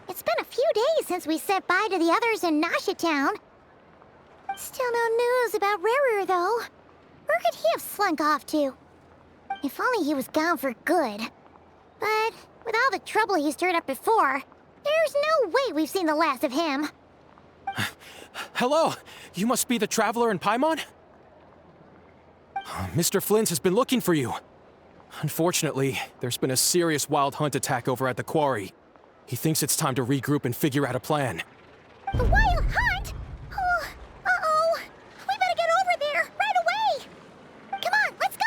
It's been a few days since we said bye to the others in Nasha Town. Still no news about Rarer, though. Where could he have slunk off to? If only he was gone for good. But with all the trouble he stirred up before, there's no way we've seen the last of him. Hello! You must be the traveler in Paimon? Mr. Flynn has been looking for you. Unfortunately, there's been a serious wild hunt attack over at the quarry. He thinks it's time to regroup and figure out a plan. A wild hunt? Oh, uh-oh. We better get over there, right away! Come on, let's go!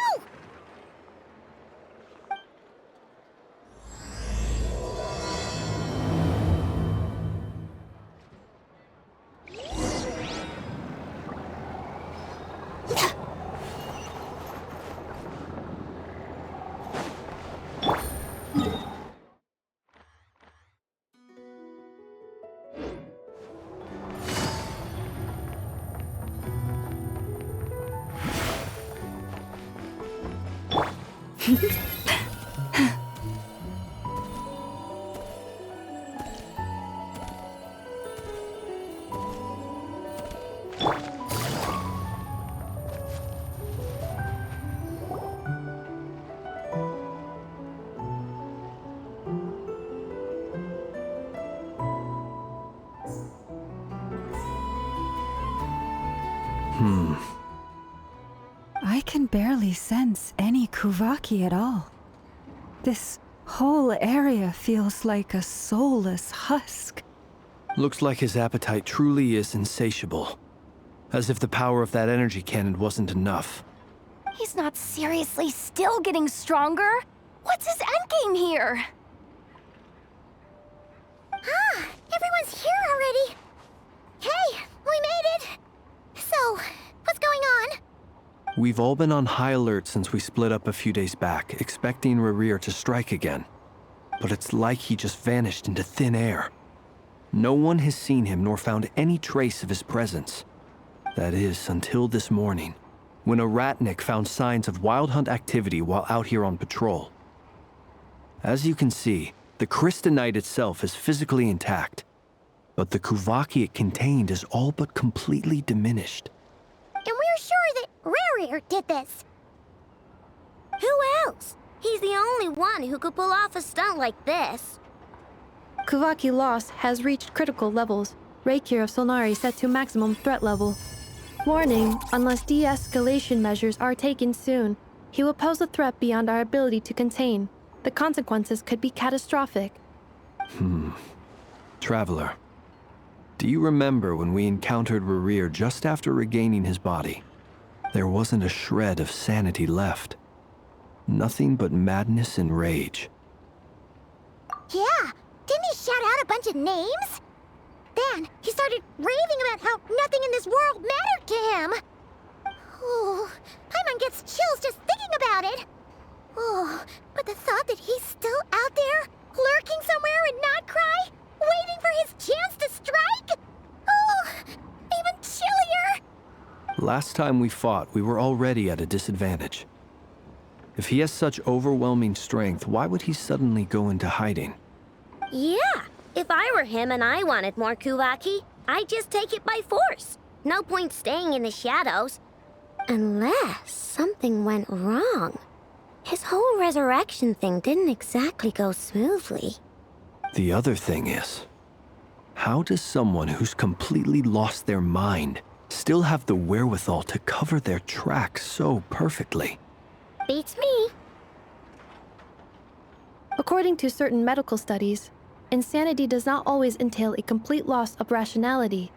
I can barely sense any Kuvaki at all. This whole area feels like a soulless husk. Looks like his appetite truly is insatiable. As if the power of that energy cannon wasn't enough. He's not seriously still getting stronger? What's his endgame here? Ah, everyone's here already. Hey, we made it. So, what's going on? We've all been on high alert since we split up a few days back, expecting Rarir to strike again. But it's like he just vanished into thin air. No one has seen him nor found any trace of his presence. That is, until this morning, when a ratnik found signs of wild hunt activity while out here on patrol. As you can see, the crystalline itself is physically intact, but the Kuvaki it contained is all but completely diminished. And we're sure that Rarir did this. Who else? He's the only one who could pull off a stunt like this. Kuvaki loss has reached critical levels. Reikir of Solnari set to maximum threat level. Warning, unless de-escalation measures are taken soon, he will pose a threat beyond our ability to contain. The consequences could be catastrophic. Traveler, do you remember when we encountered Rarir just after regaining his body? There wasn't a shred of sanity left. Nothing but madness and rage. Yeah, didn't he shout out a bunch of names? Then he started raving about how nothing in this world mattered to him. Oh, Paimon gets chills just thinking about it. Oh, but the thought that he's still out there, lurking somewhere and not cry, waiting for his chance to strike? Oh, even chillier. Last time we fought, we were already at a disadvantage. If he has such overwhelming strength, why would he suddenly go into hiding? Yeah, if I were him and I wanted more Kuvaki, I'd just take it by force. No point staying in the shadows. Unless something went wrong. His whole resurrection thing didn't exactly go smoothly. The other thing is, how does someone who's completely lost their mind still have the wherewithal to cover their tracks so perfectly? Beats me. According to certain medical studies, insanity does not always entail a complete loss of rationality.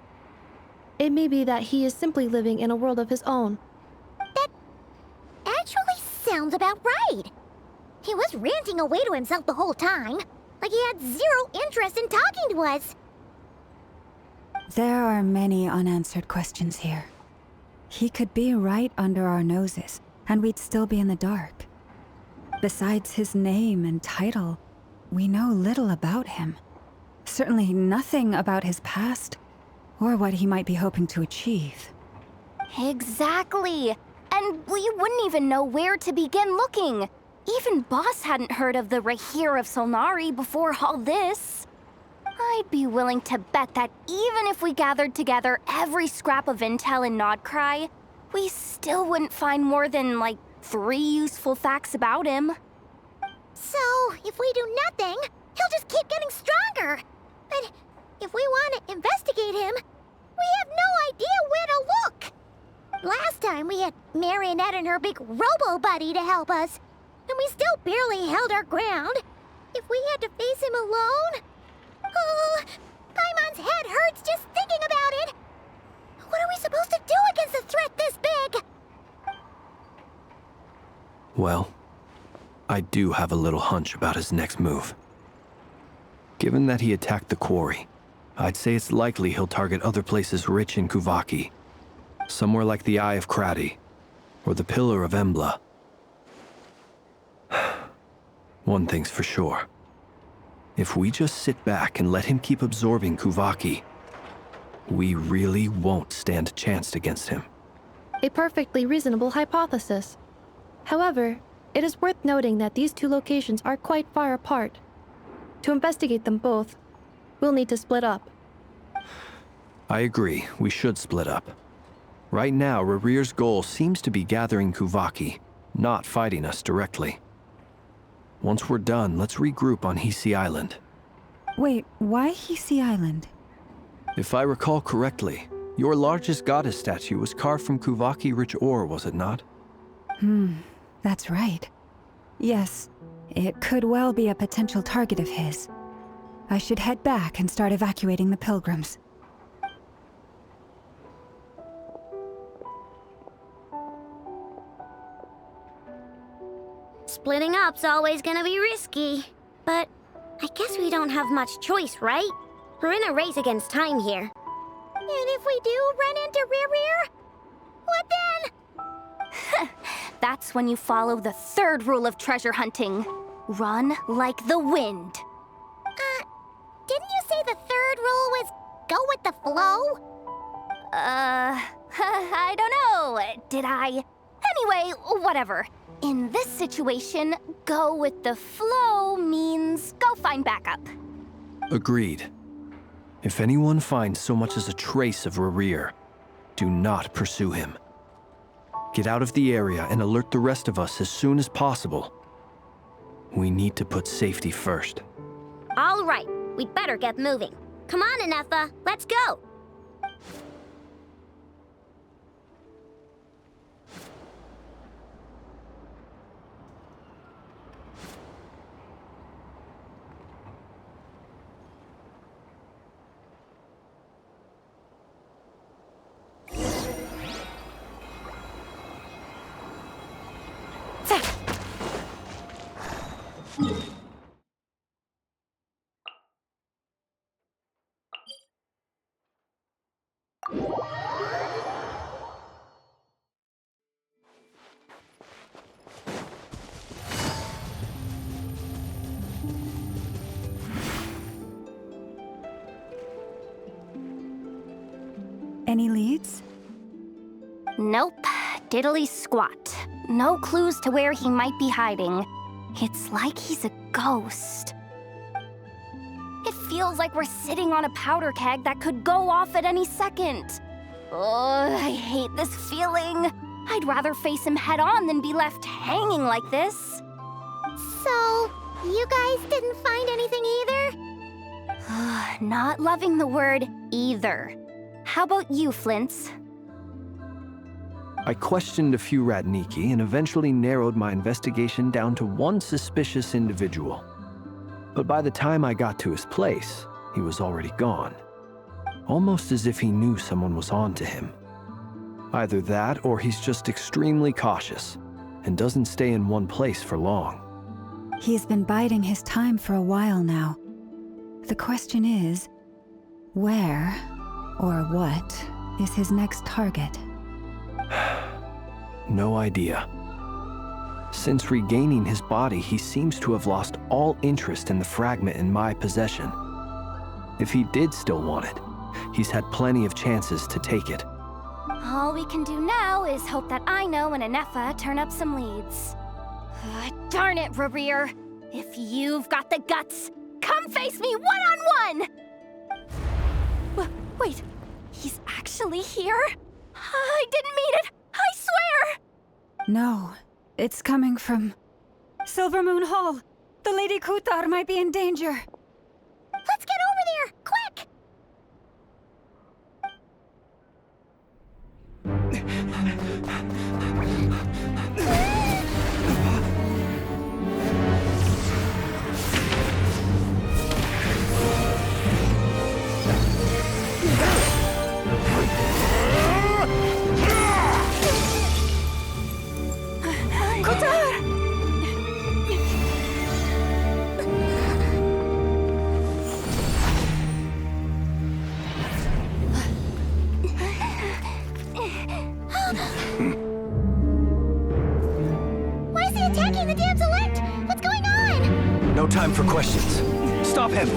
It may be that he is simply living in a world of his own. That actually sounds about right. He was ranting away to himself the whole time, like he had zero interest in talking to us. There are many unanswered questions here. He could be right under our noses, and we'd still be in the dark. Besides his name and title, we know little about him. Certainly nothing about his past, or what he might be hoping to achieve. Exactly. And we wouldn't even know where to begin looking. Even Boss hadn't heard of the Rahir of Solnari before all this. I'd be willing to bet that even if we gathered together every scrap of intel in Nodcry, we still wouldn't find more than, like, 3 useful facts about him. So, if we do nothing, he'll just keep getting stronger. But if we want to investigate him, we have no idea where to look. Last time we had Marionette and her big robo-buddy to help us, and we still barely held our ground. If we had to face him alone... Oh, Paimon's head hurts just thinking about it. What are we supposed to do against a threat this big? Well, I do have a little hunch about his next move. Given that he attacked the quarry, I'd say it's likely he'll target other places rich in Kuvaki. Somewhere like the Eye of Krati, or the Pillar of Embla. One thing's for sure. If we just sit back and let him keep absorbing Kuvaki, we really won't stand a chance against him. A perfectly reasonable hypothesis. However, it is worth noting that these 2 locations are quite far apart. To investigate them both, we'll need to split up. I agree, we should split up. Right now, Rarir's goal seems to be gathering Kuvaki, not fighting us directly. Once we're done, let's regroup on Hisi Island. Wait, why Hisi Island? If I recall correctly, your largest goddess statue was carved from Kuvaki-rich ore, was it not? That's right. Yes, it could well be a potential target of his. I should head back and start evacuating the pilgrims. Splitting up's always gonna be risky. But I guess we don't have much choice, right? We're in a race against time here. And if we do run into Rarir, what then? That's when you follow the 3rd rule of treasure hunting. Run like the wind. Didn't you say the 3rd rule was go with the flow? I don't know. Did I? Anyway, whatever. In this situation, go with the flow means go find backup. Agreed. If anyone finds so much as a trace of Rarir, do not pursue him. Get out of the area and alert the rest of us as soon as possible. We need to put safety first. All right, we'd better get moving. Come on, Anefa, let's go. Any leads? Nope. Diddly squat. No clues to where he might be hiding. It's like he's a ghost. It feels like we're sitting on a powder keg that could go off at any second. Oh, I hate this feeling. I'd rather face him head on than be left hanging like this. So, you guys didn't find anything either? Not loving the word either. How about you, Flints? I questioned a few Ratniki and eventually narrowed my investigation down to one suspicious individual. But by the time I got to his place, he was already gone. Almost as if he knew someone was on to him. Either that, or he's just extremely cautious and doesn't stay in one place for long. He's been biding his time for a while now. The question is, where or what is his next target? No idea. Since regaining his body, he seems to have lost all interest in the fragment in my possession. If he did still want it, he's had plenty of chances to take it. All we can do now is hope that Ino and Anefa turn up some leads. Darn it, Rerir! If you've got the guts, come face me one-on-one! Wait, he's actually here? I didn't mean it! I swear! No, it's coming from Silver Moon Hall. The Lady Kutar might be in danger. Let's get over there, quick! Why is he attacking the damn select? What's going on? No time for questions. Stop him!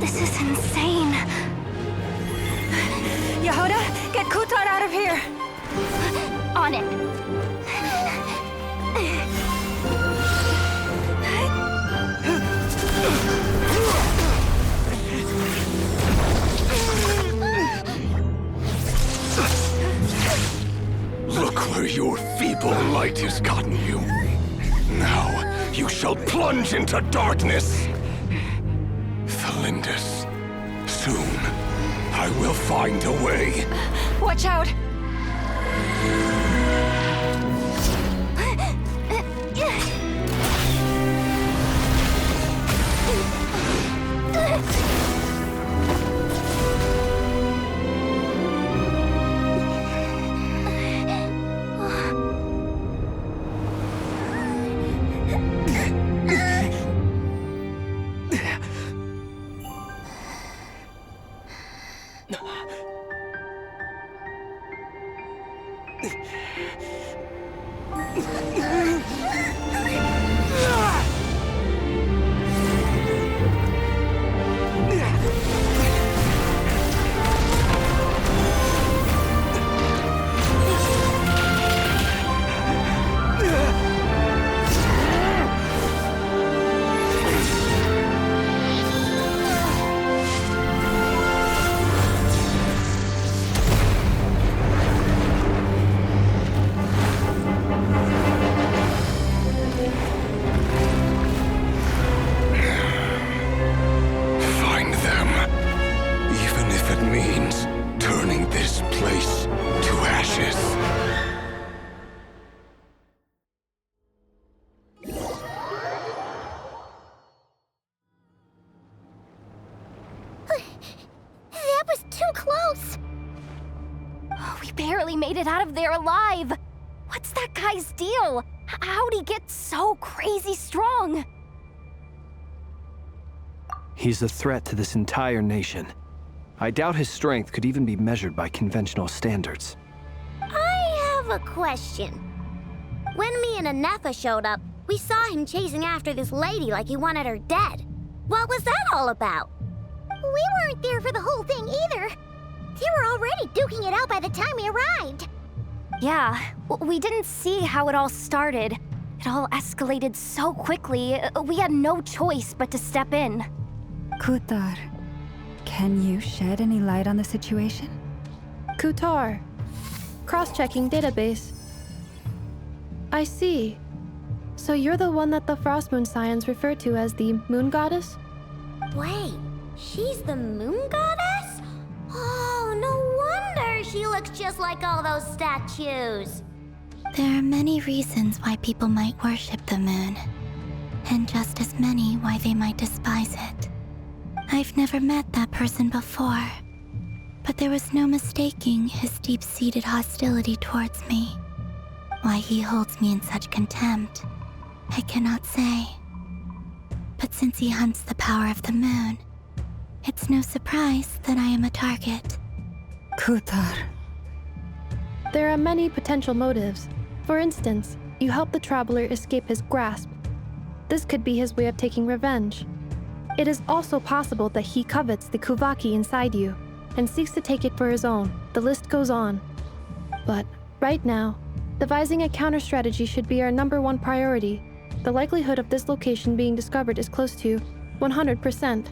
This is insane. Yehuda, get Kutar out of here! On it. Look where your feeble light has gotten you. Now you shall plunge into darkness. Thalindus, soon I will find a way. Watch out! Barely made it out of there alive. What's that guy's deal? How'd he get so crazy strong? He's a threat to this entire nation. I doubt his strength could even be measured by conventional standards. I have a question. When me and Anefa showed up, we saw him chasing after this lady like he wanted her dead. What was that all about? We weren't there for the whole thing either. They were already duking it out by the time we arrived. Yeah, we didn't see how it all started. It all escalated so quickly, we had no choice but to step in. Kutar, can you shed any light on the situation? Kutar. Cross-checking database. I see. So you're the one that the Frost Moon Scions refer to as the Moon Goddess? Wait, she's the moon goddess? Oh, no wonder she looks just like all those statues. There are many reasons why people might worship the moon, and just as many why they might despise it. I've never met that person before, but there was no mistaking his deep-seated hostility towards me. Why he holds me in such contempt, I cannot say. But since he hunts the power of the moon, It's no surprise that I am a target. Kutar. There are many potential motives. For instance, you help the traveler escape his grasp. This could be his way of taking revenge. It is also possible that he covets the Kuvaki inside you and seeks to take it for his own. The list goes on. But right now, devising a counter strategy should be our #1 priority. The likelihood of this location being discovered is close to 100%.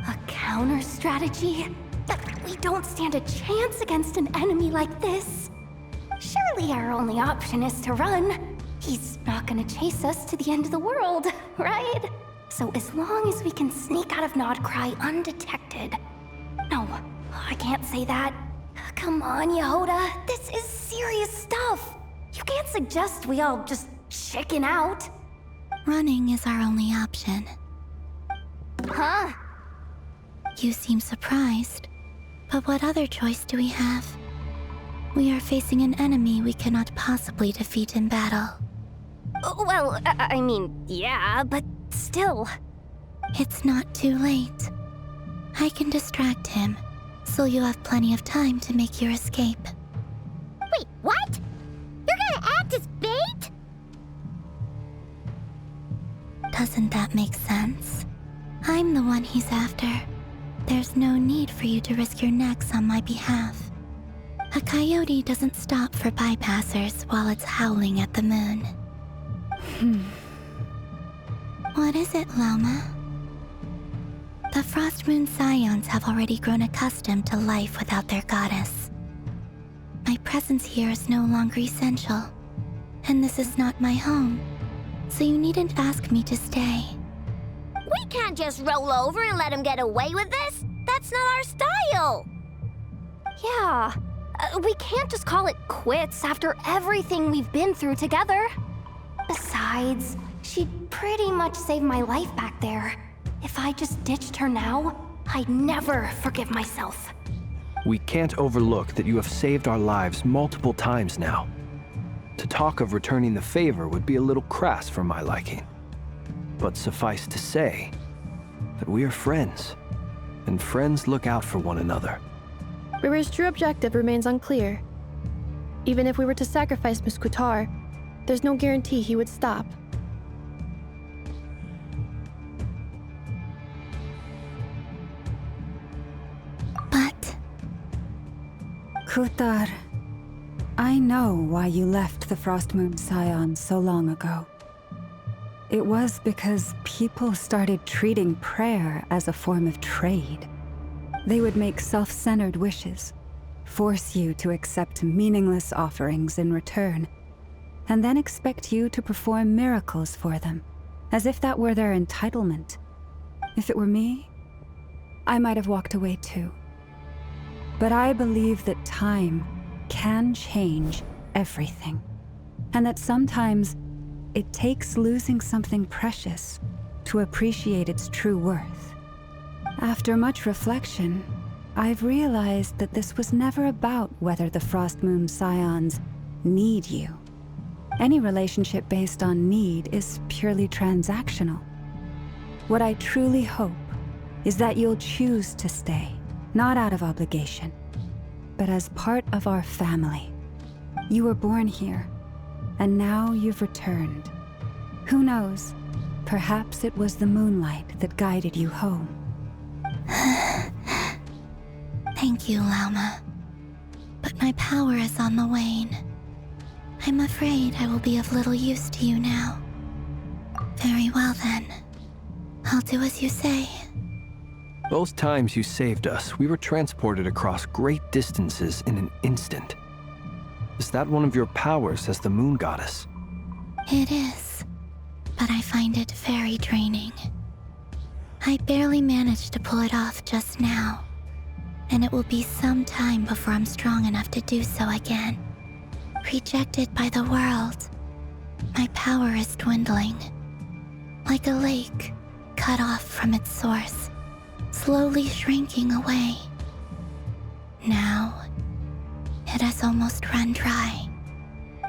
A counter strategy? We don't stand a chance against an enemy like this. Surely our only option is to run. He's not gonna chase us to the end of the world, right? So as long as we can sneak out of Nodcry undetected. No, I can't say that. Come on, Yehoda, this is serious stuff. You can't suggest we all just chicken out. Running is our only option. Huh? You seem surprised. But what other choice do we have? We are facing an enemy we cannot possibly defeat in battle. Well, I mean, yeah, but still. It's not too late. I can distract him, so you'll have plenty of time to make your escape. Wait, what? You're gonna act as bait? Doesn't that make sense? I'm the one he's after. There's no need for you to risk your necks on my behalf. A coyote doesn't stop for bypassers while it's howling at the moon. What is it, Loma? The Frost Moon Scions have already grown accustomed to life without their goddess. My presence here is no longer essential, and this is not my home, so you needn't ask me to stay. We can't just roll over and let him get away with this. That's not our style. Yeah, we can't just call it quits after everything we've been through together. Besides, she'd pretty much saved my life back there. If I just ditched her now, I'd never forgive myself. We can't overlook that you have saved our lives multiple times now. To talk of returning the favor would be a little crass for my liking. But suffice to say that we are friends, and friends look out for one another. Riri's true objective remains unclear. Even if we were to sacrifice Miss Kutar, there's no guarantee he would stop. But Kutar, I know why you left the Frost Moon Scions so long ago. It was because people started treating prayer as a form of trade. They would make self-centered wishes, force you to accept meaningless offerings in return, and then expect you to perform miracles for them, as if that were their entitlement. If it were me, I might have walked away too. But I believe that time can change everything, and that sometimes it takes losing something precious to appreciate its true worth. After much reflection, I've realized that this was never about whether the Frost Moon Scions need you. Any relationship based on need is purely transactional. What I truly hope is that you'll choose to stay, not out of obligation, but as part of our family. You were born here, and now you've returned. Who knows? Perhaps it was the moonlight that guided you home. thank you, Lauma. But my power is on the wane. I'm afraid I will be of little use to you now. Very well then. I'll do as you say. Both times you saved us, we were transported across great distances in an instant. Is that one of your powers as the Moon Goddess? It is, but I find it very draining. I barely managed to pull it off just now, and it will be some time before I'm strong enough to do so again. Rejected by the world, my power is dwindling. Like a lake cut off from its source, slowly shrinking away. Now, it has almost run dry.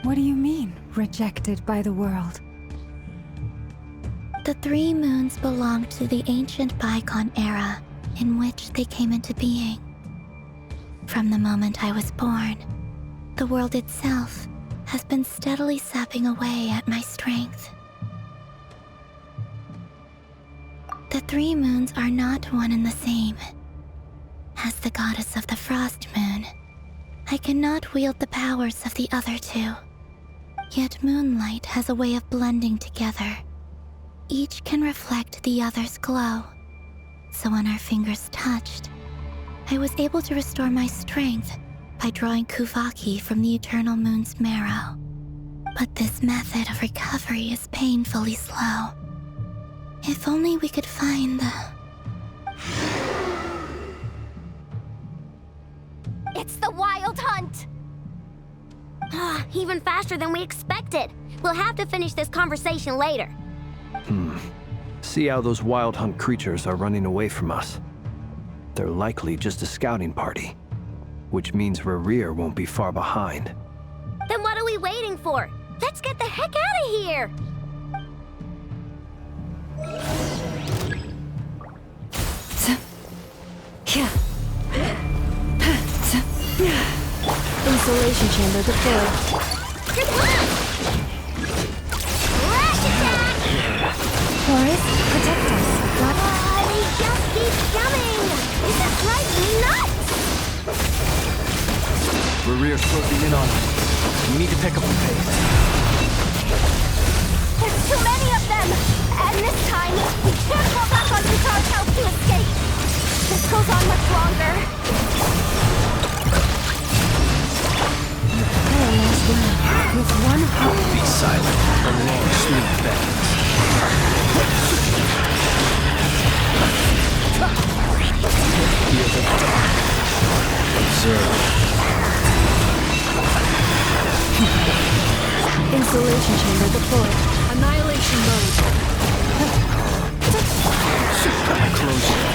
What do you mean, rejected by the world? The 3 moons belonged to the ancient bygone era, in which they came into being. From the moment I was born, the world itself has been steadily sapping away at my strength. The 3 moons are not one and the same. As the goddess of the Frost Moon, I cannot wield the powers of the other 2. Yet moonlight has a way of blending together. Each can reflect the other's glow. So when our fingers touched, I was able to restore my strength by drawing Kuvaki from the eternal moon's marrow. But this method of recovery is painfully slow. If only we could find the... It's the Wild Hunt! Even faster than we expected. We'll have to finish this conversation later. See how those Wild Hunt creatures are running away from us. They're likely just a scouting party, which means Rerir won't be far behind. Then what are we waiting for? Let's get the heck out of here! Insulation chamber deployed. Flash attack! Forest, protect us. What? They just keep coming! This is like nuts! Rerir's closing in on us. We need to pick up the pace. There's too many of them! And this time, we can't fall back on Katar's health to escape! This goes on much longer. With one hop. Be silent. A long sleep beckons. Feel the dark. Observe. Insulation chamber deployed. Annihilation mode. Close your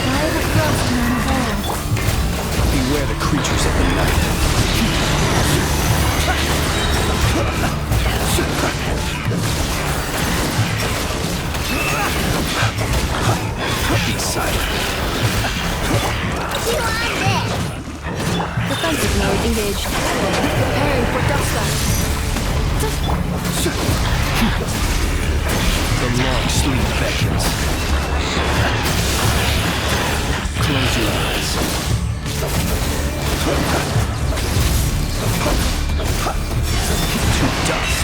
Why the frost man ahead? Beware the creatures of the night. Be silent. You on this! Defensive mode engaged. Preparing for dust up. The long sleep beckons. Close your eyes. To dust.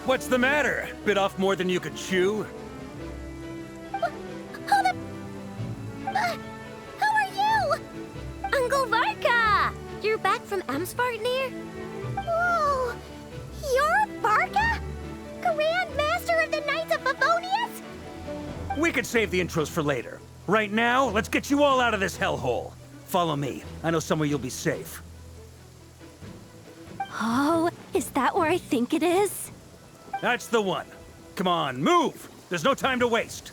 What's the matter? Bit off more than you could chew? Who are you? Uncle Varka! You're back from Amsvartnir? Whoa! You're Varka? Grand Master of the Knights of Favonius? We could save the intros for later. Right now, let's get you all out of this hellhole. Follow me. I know somewhere you'll be safe. Oh, is that where I think it is? That's the one. Come on, move! There's no time to waste.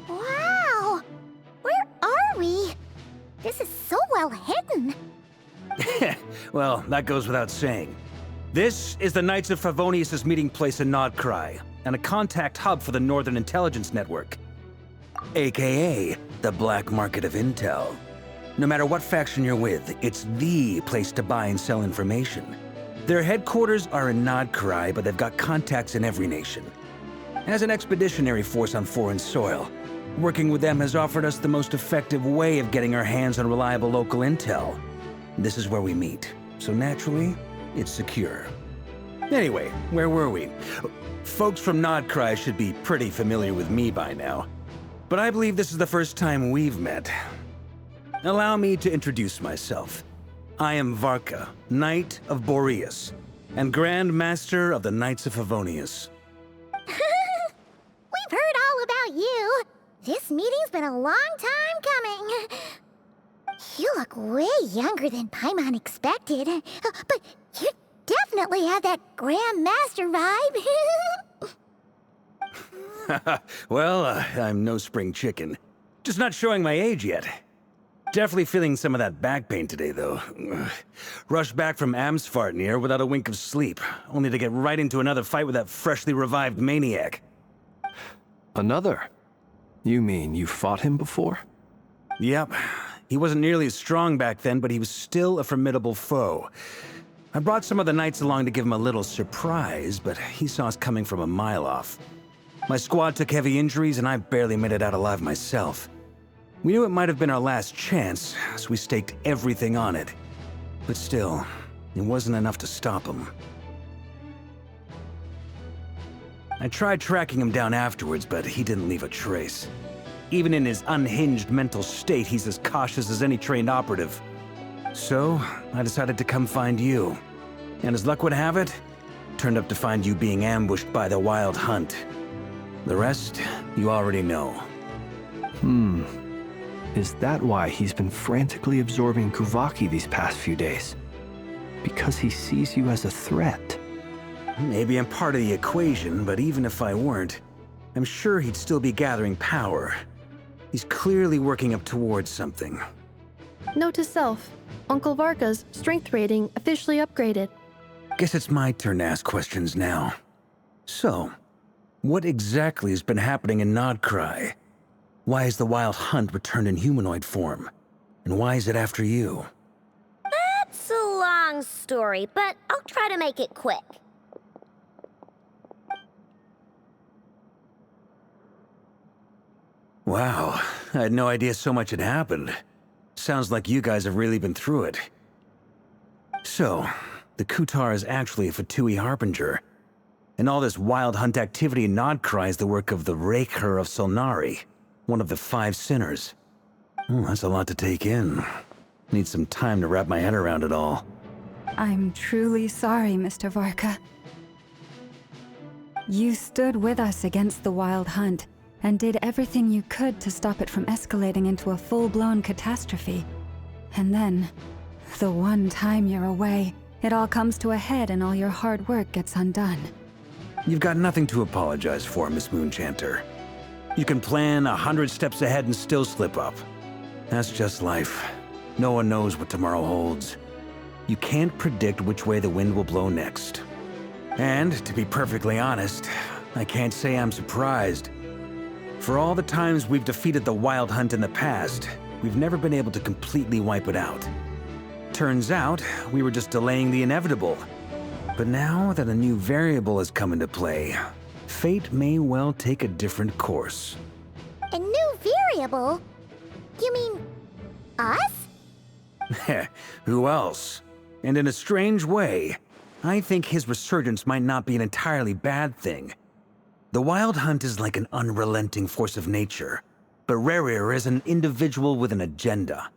Wow! Where are we? This is so well hidden. Well, that goes without saying. This is the Knights of Favonius' meeting place in Nodcry, and a contact hub for the Northern Intelligence Network. AKA, the black market of intel. No matter what faction you're with, it's the place to buy and sell information. Their headquarters are in Nodcry, but they've got contacts in every nation. As an expeditionary force on foreign soil, working with them has offered us the most effective way of getting our hands on reliable local intel. This is where we meet, so naturally, it's secure. Anyway, where were we? Folks from Nodcry should be pretty familiar with me by now. But I believe this is the first time we've met. Allow me to introduce myself. I am Varka, Knight of Boreas, and Grand Master of the Knights of Favonius. We've heard all about you. This meeting's been a long time coming. You look way younger than Paimon expected. But you definitely have that Grand Master vibe. Well, I'm no spring chicken. Just not showing my age yet. Definitely feeling some of that back pain today, though. Rushed back from Amsfartnir without a wink of sleep, only to get right into another fight with that freshly revived maniac. Another? You mean you fought him before? Yep. He wasn't nearly as strong back then, but he was still a formidable foe. I brought some of the knights along to give him a little surprise, but he saw us coming from a mile off. My squad took heavy injuries, and I barely made it out alive myself. We knew it might have been our last chance, so we staked everything on it. But still, it wasn't enough to stop him. I tried tracking him down afterwards, but he didn't leave a trace. Even in his unhinged mental state, he's as cautious as any trained operative. So, I decided to come find you. And as luck would have it, turned up to find you being ambushed by the Wild Hunt. The rest, you already know. Is that why he's been frantically absorbing Kuvaki these past few days? Because he sees you as a threat? Maybe I'm part of the equation, but even if I weren't, I'm sure he'd still be gathering power. He's clearly working up towards something. Note to self, Uncle Varka's strength rating officially upgraded. Guess it's my turn to ask questions now. So, what exactly has been happening in Nodcry? Why is the Wild Hunt returned in humanoid form? And why is it after you? That's a long story, but I'll try to make it quick. Wow, I had no idea so much had happened. Sounds like you guys have really been through it. So, the Kutar is actually a Fatui Harbinger. And all this Wild Hunt activity in Nodcry is the work of the Raker of Solnari, one of the 5 sinners. That's a lot to take in. Need some time to wrap my head around it all. I'm truly sorry, Mr. Varka. You stood with us against the Wild Hunt, and did everything you could to stop it from escalating into a full-blown catastrophe. And then, the one time you're away, it all comes to a head and all your hard work gets undone. You've got nothing to apologize for, Miss Moonchanter. You can plan 100 steps ahead and still slip up. That's just life. No one knows what tomorrow holds. You can't predict which way the wind will blow next. And, to be perfectly honest, I can't say I'm surprised. For all the times we've defeated the Wild Hunt in the past, we've never been able to completely wipe it out. Turns out, we were just delaying the inevitable. But now that a new variable has come into play, fate may well take a different course. A new variable? You mean us? Who else? And in a strange way, I think his resurgence might not be an entirely bad thing. The Wild Hunt is like an unrelenting force of nature, but Rerir is an individual with an agenda.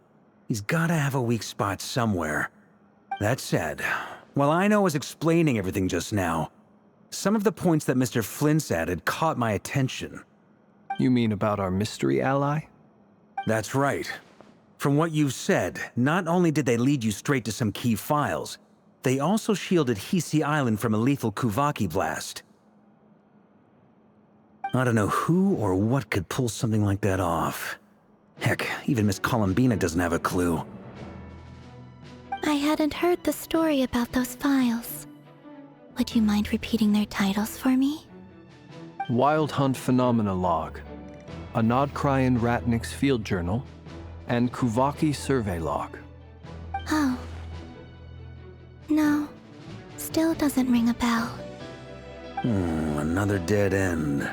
He's gotta have a weak spot somewhere. That said, while I was explaining everything just now, some of the points that Mr. Flint's added caught my attention. You mean about our mystery ally? That's right. From what you've said, not only did they lead you straight to some key files, they also shielded Hisi Island from a lethal Kuvaki blast. I don't know who or what could pull something like that off. Heck, even Miss Columbina doesn't have a clue. I hadn't heard the story about those files. Would you mind repeating their titles for me? Wild Hunt Phenomena Log, a Nodcryan Ratnik's Field Journal, and Kuvaki Survey Log. Oh. No. Still doesn't ring a bell. Another dead end.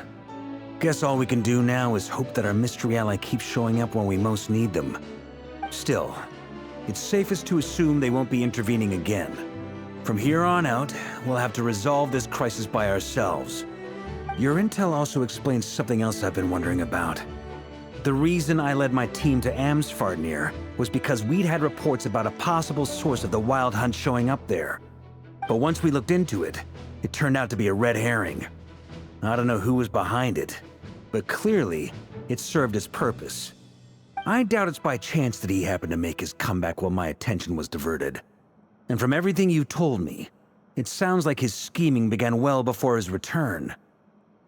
Guess all we can do now is hope that our mystery ally keeps showing up when we most need them. Still, it's safest to assume they won't be intervening again. From here on out, we'll have to resolve this crisis by ourselves. Your intel also explains something else I've been wondering about. The reason I led my team to Amsfarnir was because we'd had reports about a possible source of the Wild Hunt showing up there. But once we looked into it, it turned out to be a red herring. I don't know who was behind it, but clearly, it served its purpose. I doubt it's by chance that he happened to make his comeback while my attention was diverted. And from everything you told me, it sounds like his scheming began well before his return.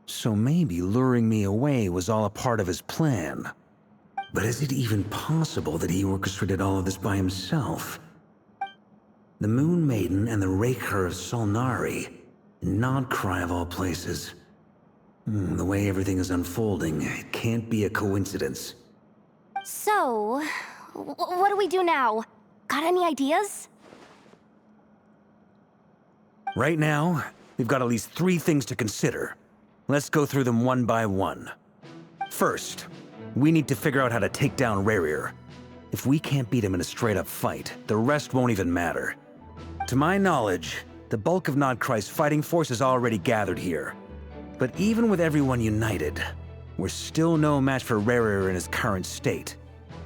So maybe luring me away was all a part of his plan. But is it even possible that he orchestrated all of this by himself? The Moon Maiden and the Raker of Solnari, Nodcry of all places. The way everything is unfolding, it can't be a coincidence. So, what do we do now? Got any ideas? Right now, we've got at least 3 things to consider. Let's go through them one by one. First, we need to figure out how to take down Rerir. If we can't beat him in a straight-up fight, the rest won't even matter. To my knowledge, the bulk of Nodcry's fighting force is already gathered here. But even with everyone united, we're still no match for Rerir in his current state,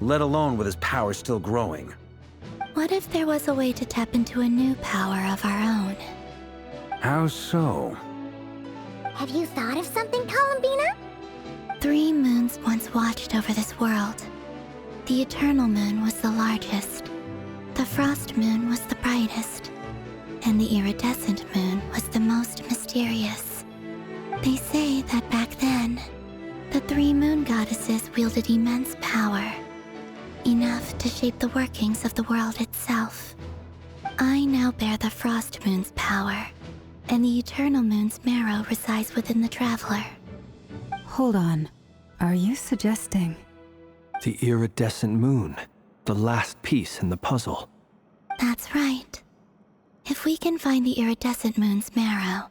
let alone with his power still growing. What if there was a way to tap into a new power of our own? How so? Have you thought of something, Columbina? 3 moons once watched over this world. The Eternal Moon was the largest. The Frost Moon was the brightest. And the Iridescent Moon was the most mysterious. They say that back then, the 3 moon goddesses wielded immense power. Enough to shape the workings of the world itself. I now bear the Frost Moon's power, and the Eternal Moon's marrow resides within the Traveler. Hold on. Are you suggesting? The iridescent moon, the last piece in the puzzle. That's right. If we can find the Iridescent Moon's marrow,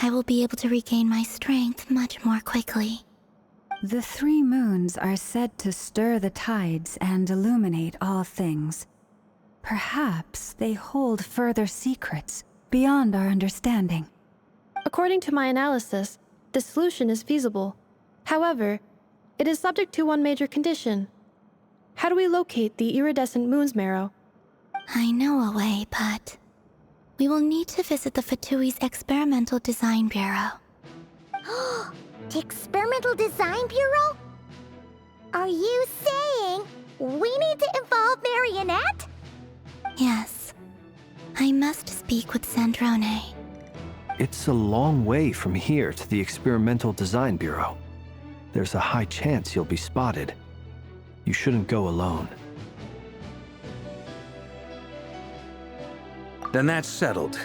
I will be able to regain my strength much more quickly. The 3 moons are said to stir the tides and illuminate all things. Perhaps they hold further secrets beyond our understanding. According to my analysis, the solution is feasible. However, it is subject to one major condition. How do we locate the Iridescent Moon's marrow? I know a way, but we will need to visit the Fatui's Experimental Design Bureau. The Experimental Design Bureau? Are you saying we need to involve Marionette? Yes. I must speak with Sandrone. It's a long way from here to the Experimental Design Bureau. There's a high chance you'll be spotted. You shouldn't go alone. Then that's settled.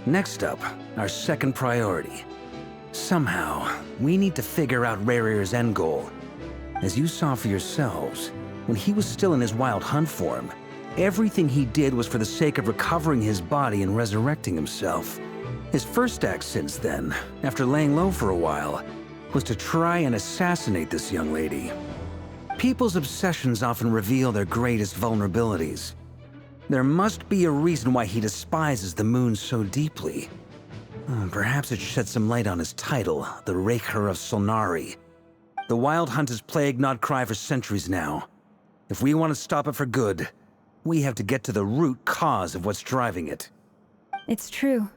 Next up, our second priority. Somehow, we need to figure out Rerir's end goal. As you saw for yourselves, when he was still in his Wild Hunt form, everything he did was for the sake of recovering his body and resurrecting himself. His first act since then, after laying low for a while, was to try and assassinate this young lady. People's obsessions often reveal their greatest vulnerabilities. There must be a reason why he despises the moon so deeply. Perhaps it sheds some light on his title, the Raker of Solnari. The Wild Hunt has plagued Nodcry for centuries now. If we want to stop it for good, we have to get to the root cause of what's driving it. It's true.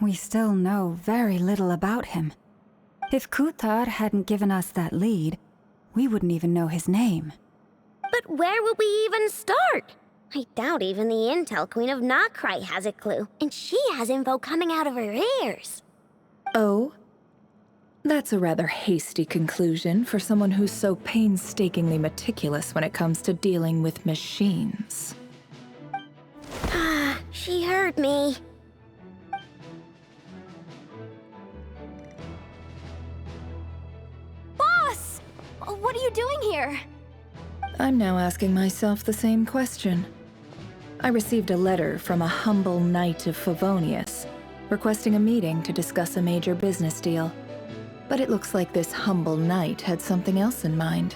We still know very little about him. If Kuthar hadn't given us that lead, we wouldn't even know his name. But where would we even start? I doubt even the Intel Queen of Nodcry has a clue, and she has info coming out of her ears. Oh? That's a rather hasty conclusion for someone who's so painstakingly meticulous when it comes to dealing with machines. Ah, she heard me. Boss! What are you doing here? I'm now asking myself the same question. I received a letter from a humble knight of Favonius, requesting a meeting to discuss a major business deal. But it looks like this humble knight had something else in mind.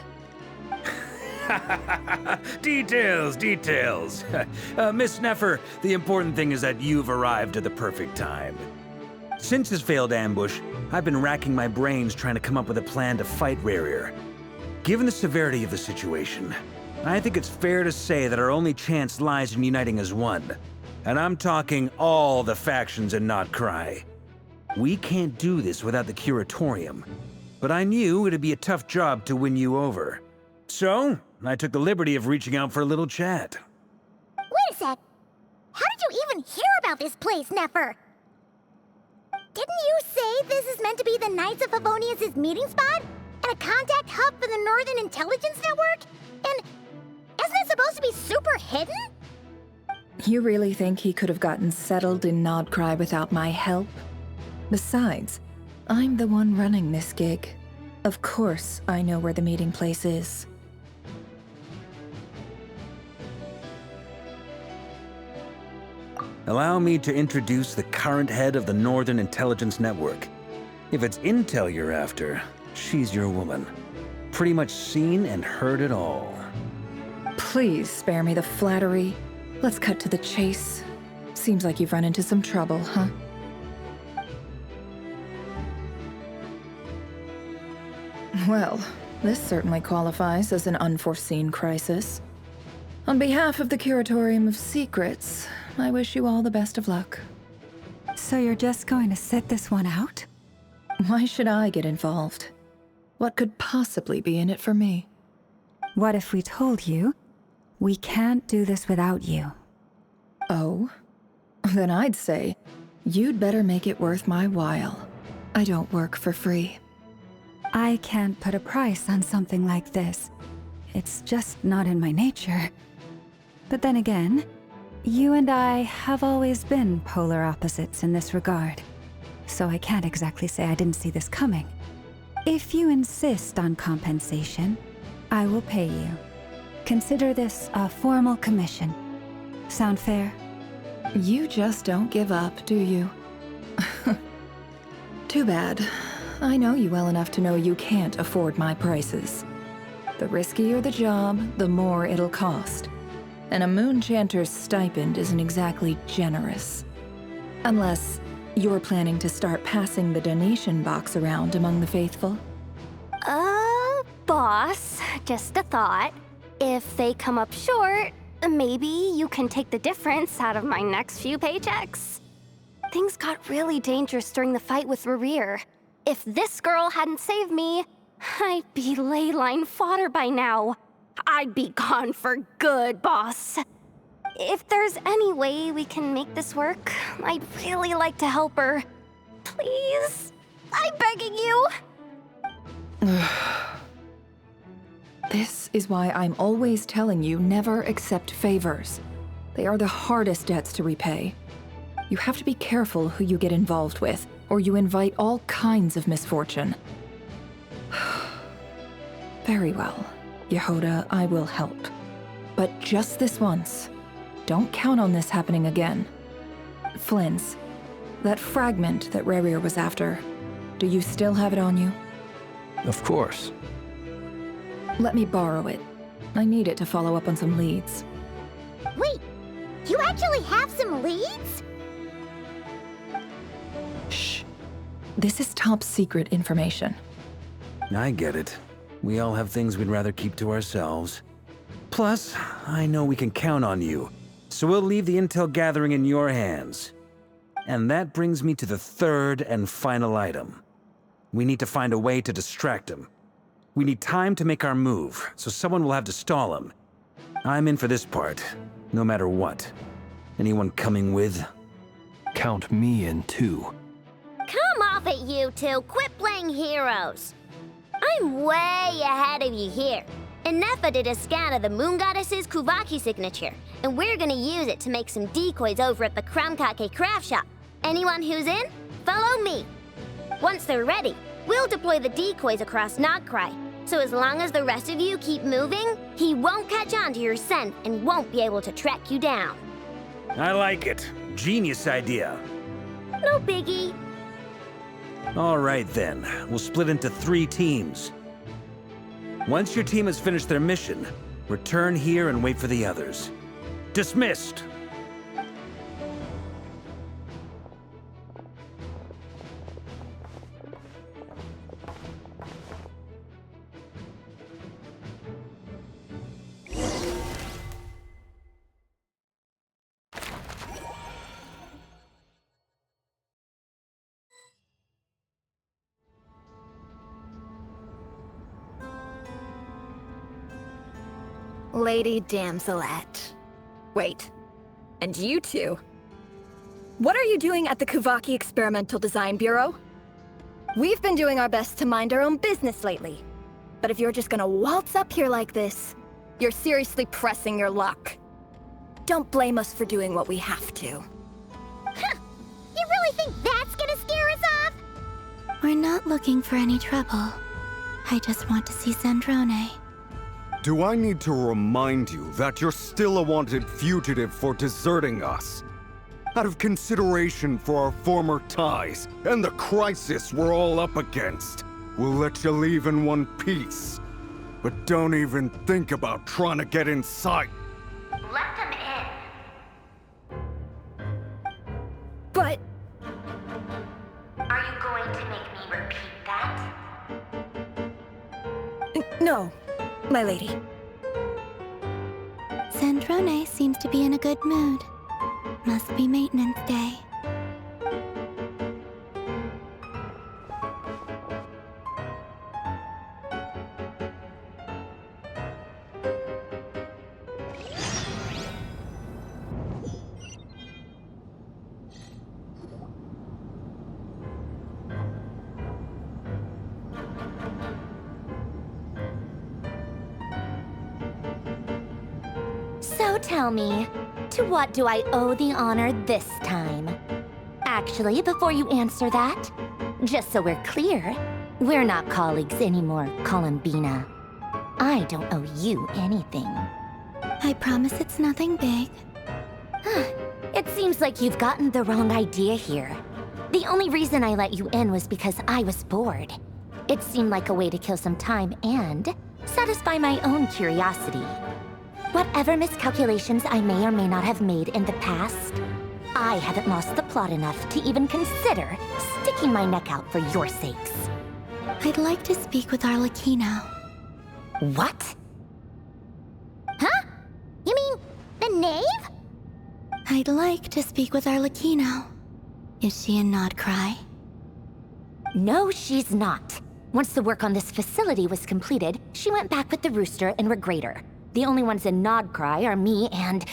Details. Miss Sneffer, the important thing is that you've arrived at the perfect time. Since his failed ambush, I've been racking my brains trying to come up with a plan to fight Rerir. Given the severity of the situation, I think it's fair to say that our only chance lies in uniting as one. And I'm talking all the factions in Notcry. We can't do this without the Curatorium, but I knew it'd be a tough job to win you over. So, I took the liberty of reaching out for a little chat. Wait a sec. How did you even hear about this place, Nefer? Didn't you say this is meant to be the Knights of Favonius' meeting spot? And a contact hub for the Northern Intelligence Network? And isn't it supposed to be super hidden? You really think he could have gotten settled in Nodcry without my help? Besides, I'm the one running this gig. Of course I know where the meeting place is. Allow me to introduce the current head of the Northern Intelligence Network. If it's intel you're after, she's your woman. Pretty much seen and heard it all. Please spare me the flattery. Let's cut to the chase. Seems like you've run into some trouble, huh? Well, this certainly qualifies as an unforeseen crisis. On behalf of the Curatorium of Secrets, I wish you all the best of luck. So you're just going to sit this one out? Why should I get involved? What could possibly be in it for me? What if we told you we can't do this without you? Oh? Then I'd say you'd better make it worth my while. I don't work for free. I can't put a price on something like this. It's just not in my nature. But then again, you and I have always been polar opposites in this regard. So I can't exactly say I didn't see this coming. If you insist on compensation, I will pay you. Consider this a formal commission. Sound fair? You just don't give up, do you? Too bad. I know you well enough to know you can't afford my prices. The riskier the job, the more it'll cost. And a moon chanter's stipend isn't exactly generous. Unless you're planning to start passing the donation box around among the faithful. Boss, just a thought. If they come up short, maybe you can take the difference out of my next few paychecks. Things got really dangerous during the fight with Rerir. If this girl hadn't saved me, I'd be ley line fodder by now. I'd be gone for good, boss. If there's any way we can make this work, I'd really like to help her. Please? I'm begging you. This is why I'm always telling you never accept favors. They are the hardest debts to repay. You have to be careful who you get involved with, or you invite all kinds of misfortune. Very well, Yehoda, I will help. But just this once. Don't count on this happening again. Flynn's, that fragment that Rerir was after, do you still have it on you? Of course. Let me borrow it. I need it to follow up on some leads. Wait, you actually have some leads? Shh. This is top secret information. I get it. We all have things we'd rather keep to ourselves. Plus, I know we can count on you, so we'll leave the intel gathering in your hands. And that brings me to the third and final item. We need to find a way to distract him. We need time to make our move, so someone will have to stall him. I'm in for this part, no matter what. Anyone coming with? Count me in too. Come off it, you two. Quit playing heroes. I'm way ahead of you here. Nefa did a scan of the Moon Goddess's Kuvaki signature, and we're gonna use it to make some decoys over at the Kramkake craft shop. Anyone who's in, follow me. Once they're ready, we'll deploy the decoys across Notcry. So as long as the rest of you keep moving, he won't catch on to your scent and won't be able to track you down. I like it. Genius idea. No biggie. All right then, we'll split into 3 teams. Once your team has finished their mission, Return here and wait for the others. Dismissed! Lady Damselette. Wait, and you two? What are you doing at the Kuvaki Experimental Design Bureau? We've been doing our best to mind our own business lately. But if you're just gonna waltz up here like this, you're seriously pressing your luck. Don't blame us for doing what we have to. Huh. You really think that's gonna scare us off? We're not looking for any trouble. I just want to see Zandrone. Do I need to remind you that you're still a wanted fugitive for deserting us? Out of consideration for our former ties and the crisis we're all up against, we'll let you leave in one piece. But don't even think about trying to get inside. Let them in. But... Are you going to make me repeat that? No, my lady. Zandrone seems to be in a good mood. Must be maintenance day. So tell me, to what do I owe the honor this time? Actually, before you answer that, just so we're clear, we're not colleagues anymore, Columbina. I don't owe you anything. I promise it's nothing big. It seems like you've gotten the wrong idea here. The only reason I let you in was because I was bored. It seemed like a way to kill some time and satisfy my own curiosity. Whatever miscalculations I may or may not have made in the past, I haven't lost the plot enough to even consider sticking my neck out for your sakes. I'd like to speak with Arlecchino. What? Huh? You mean the knave? I'd like to speak with Arlecchino. Is she in Nodcry? No, she's not. Once the work on this facility was completed, she went back with the Rooster and Regrator. The only ones in Nodcry are me and...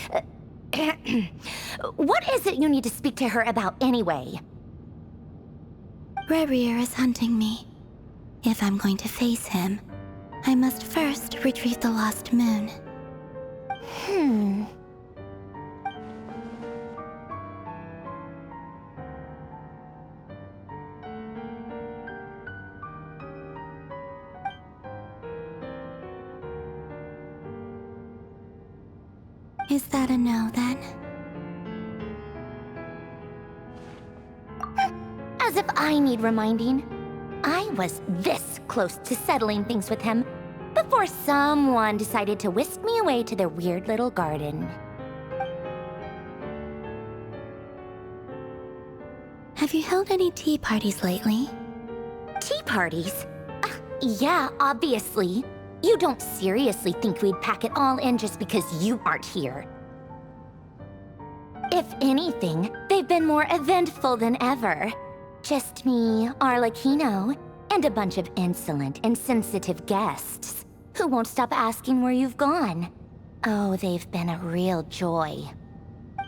What is it you need to speak to her about anyway? Rerir is hunting me. If I'm going to face him, I must first retrieve the lost moon. Is that a no, then? As if I need reminding. I was this close to settling things with him before someone decided to whisk me away to their weird little garden. Have you held any tea parties lately? Tea parties? Yeah, obviously. You don't seriously think we'd pack it all in just because you aren't here. If anything, they've been more eventful than ever. Just me, Arlecchino, and a bunch of insolent, insensitive guests who won't stop asking where you've gone. Oh, they've been a real joy.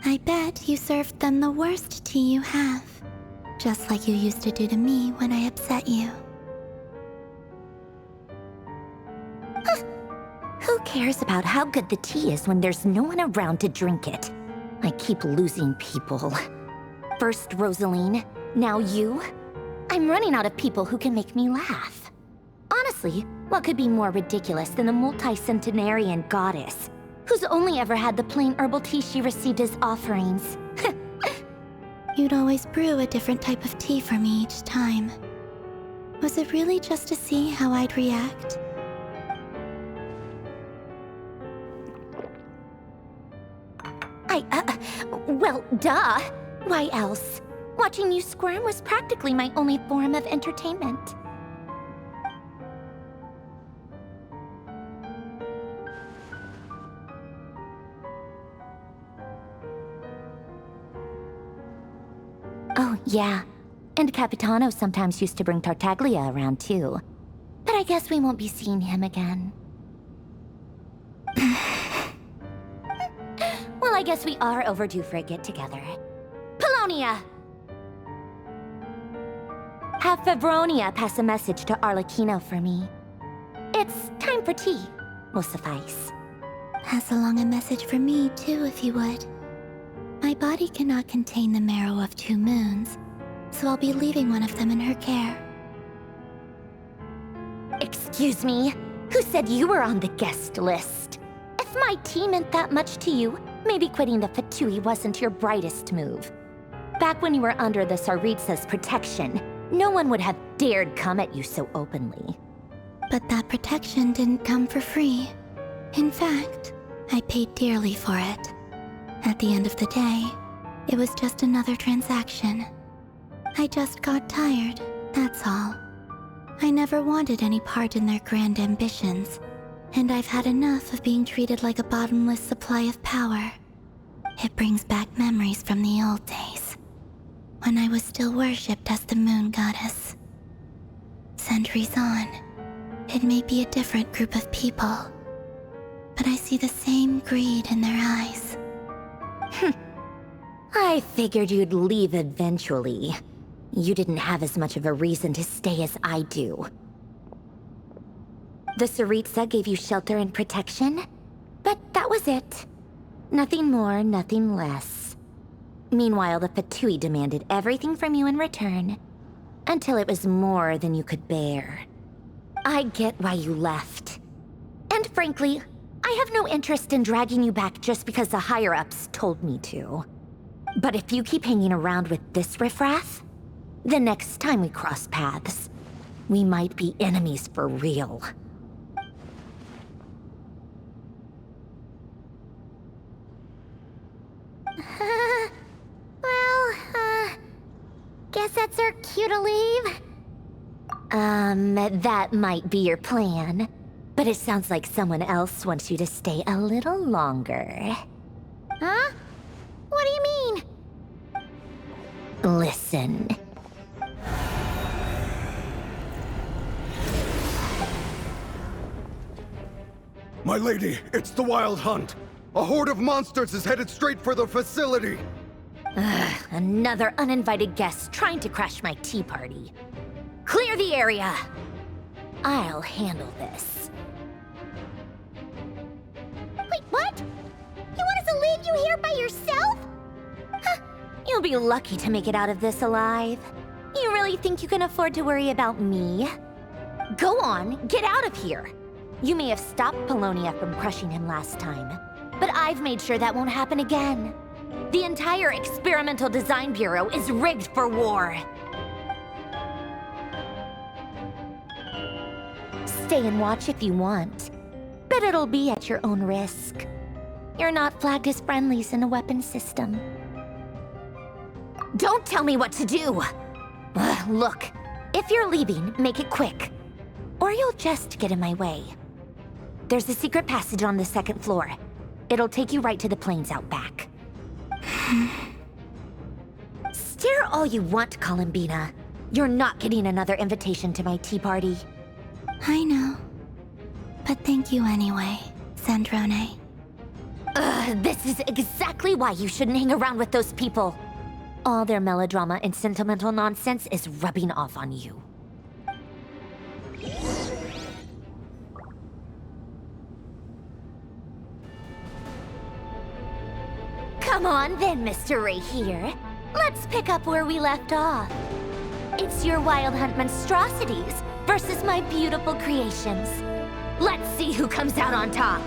I bet you served them the worst tea you have. Just like you used to do to me when I upset you. Who cares about how good the tea is when there's no one around to drink it? I keep losing people. First Rosaline, now you. I'm running out of people who can make me laugh. Honestly, what could be more ridiculous than a multi-centenarian goddess who's only ever had the plain herbal tea she received as offerings? You'd always brew a different type of tea for me each time. Was it really just to see how I'd react? Well, duh. Why else? Watching you squirm was practically my only form of entertainment. Oh, yeah. And Capitano sometimes used to bring Tartaglia around, too. But I guess we won't be seeing him again. Well, I guess we are overdue for a get-together. Polonia! Have Favronia pass a message to Arlecchino for me. It's time for tea. Will suffice. Pass along a message for me, too, if you would. My body cannot contain the marrow of 2 moons, so I'll be leaving one of them in her care. Excuse me? Who said you were on the guest list? If my tea meant that much to you, maybe quitting the Fatui wasn't your brightest move. Back when you were under the Tsaritsa's protection, no one would have dared come at you so openly. But that protection didn't come for free. In fact, I paid dearly for it. At the end of the day, it was just another transaction. I just got tired, that's all. I never wanted any part in their grand ambitions, and I've had enough of being treated like a bottomless supply of power. It brings back memories from the old days, when I was still worshipped as the moon goddess. Centuries on, it may be a different group of people, but I see the same greed in their eyes. I figured you'd leave eventually. You didn't have as much of a reason to stay as I do. The Tsaritsa gave you shelter and protection, but that was it. Nothing more, nothing less. Meanwhile, the Fatui demanded everything from you in return, until it was more than you could bear. I get why you left. And frankly, I have no interest in dragging you back just because the higher-ups told me to. But if you keep hanging around with this riffraff, the next time we cross paths, we might be enemies for real. Guess that's our cue to leave. That might be your plan. But it sounds like someone else wants you to stay a little longer. Huh? What do you mean? Listen. My lady, it's the Wild Hunt. A horde of monsters is headed straight for the facility. Ugh, another uninvited guest trying to crash my tea party. Clear the area. I'll handle this. Wait, what? You want us to leave you here by yourself? Huh, you'll be lucky to make it out of this alive. You really think you can afford to worry about me? Go on, get out of here. You may have stopped Polonia from crushing him last time, but I've made sure that won't happen again. The entire Experimental Design Bureau is rigged for war. Stay and watch if you want, but it'll be at your own risk. You're not flagged as friendlies in the weapons system. Don't tell me what to do! Look, if you're leaving, make it quick, or you'll just get in my way. There's a secret passage on the 2nd floor. It'll take you right to the plains out back. Stare all you want, Columbina. You're not getting another invitation to my tea party. I know. But thank you anyway, Sandrone. This is exactly why you shouldn't hang around with those people. All their melodrama and sentimental nonsense is rubbing off on you. Come on then, Mr. Ray here. Let's pick up where we left off. It's your Wild Hunt monstrosities versus my beautiful creations. Let's see who comes out on top.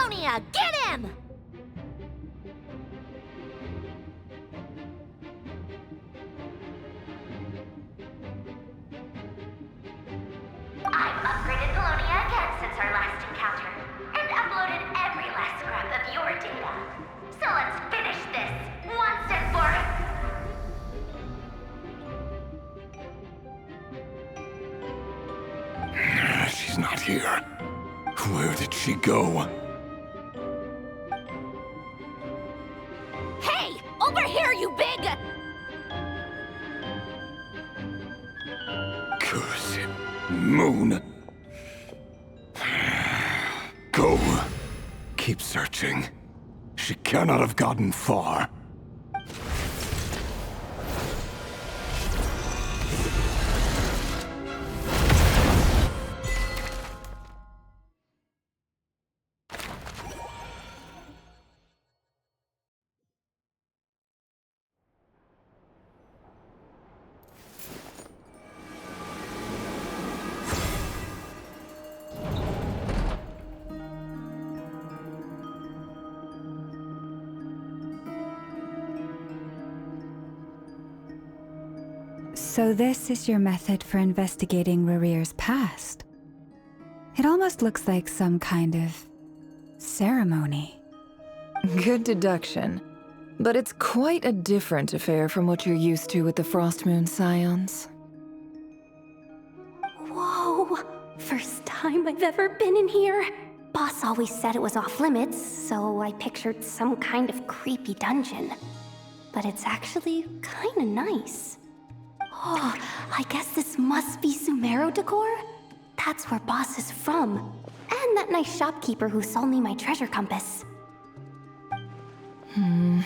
Livonia, get him! I've upgraded Polonia again since our last encounter, and uploaded every last scrap of your data. So let's finish this, once and for all. She's not here. Where did she go? Hey! Over here, you big... Curse it. Moon. Go. Keep searching. She cannot have gotten far. So this is your method for investigating Rarir's past. It almost looks like some kind of ceremony. Good deduction. But it's quite a different affair from what you're used to with the Frostmoon Scions. Whoa! First time I've ever been in here. Boss always said it was off limits, so I pictured some kind of creepy dungeon. But it's actually kinda nice. Oh, I guess this must be Sumero decor? That's where Boss is from. And that nice shopkeeper who sold me my treasure compass. I'm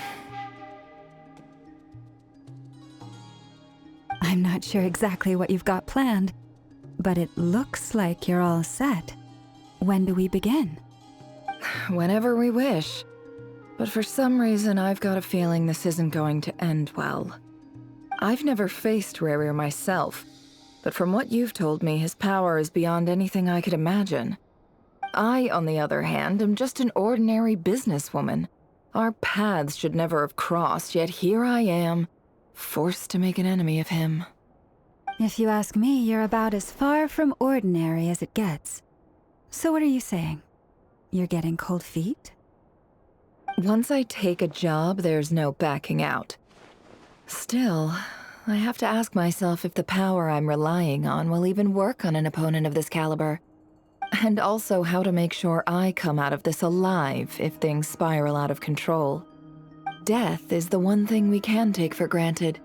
not sure exactly what you've got planned, but it looks like you're all set. When do we begin? Whenever we wish. But for some reason, I've got a feeling this isn't going to end well. I've never faced Rarir myself, but from what you've told me, his power is beyond anything I could imagine. I, on the other hand, am just an ordinary businesswoman. Our paths should never have crossed, yet here I am, forced to make an enemy of him. If you ask me, you're about as far from ordinary as it gets. So what are you saying? You're getting cold feet? Once I take a job, there's no backing out. Still, I have to ask myself if the power I'm relying on will even work on an opponent of this caliber. And also how to make sure I come out of this alive if things spiral out of control. Death is the one thing we can take for granted.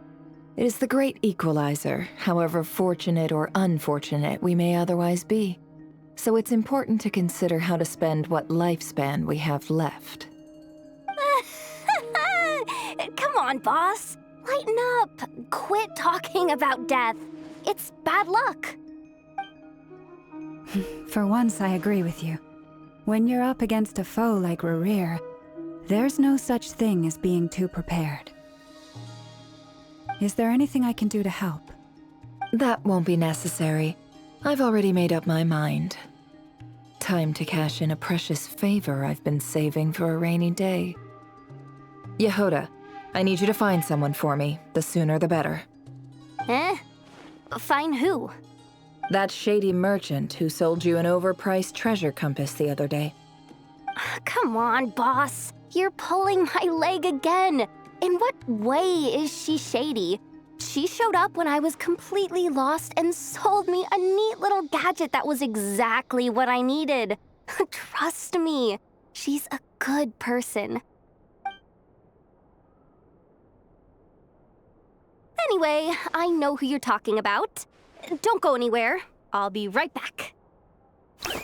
It is the great equalizer, however fortunate or unfortunate we may otherwise be. So it's important to consider how to spend what lifespan we have left. Come on, boss. Lighten up. Quit talking about death. It's bad luck. For once, I agree with you. When you're up against a foe like Rarir, there's no such thing as being too prepared. Is there anything I can do to help? That won't be necessary. I've already made up my mind. Time to cash in a precious favor I've been saving for a rainy day. Yehoda, I need you to find someone for me. The sooner the better. Find who? That shady merchant who sold you an overpriced treasure compass the other day. Come on, boss. You're pulling my leg again. In what way is she shady? She showed up when I was completely lost and sold me a neat little gadget that was exactly what I needed. Trust me, she's a good person. Anyway, I know who you're talking about. Don't go anywhere. I'll be right back. Quit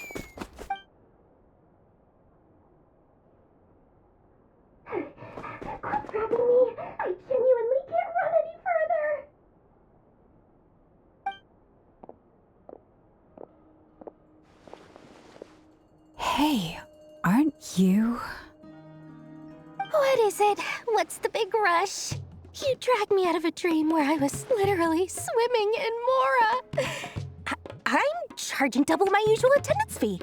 grabbing me. I genuinely can't run any further. Hey, aren't you? What is it? What's the big rush? You dragged me out of a dream where I was literally swimming in Mora. I'm charging double my usual attendance fee.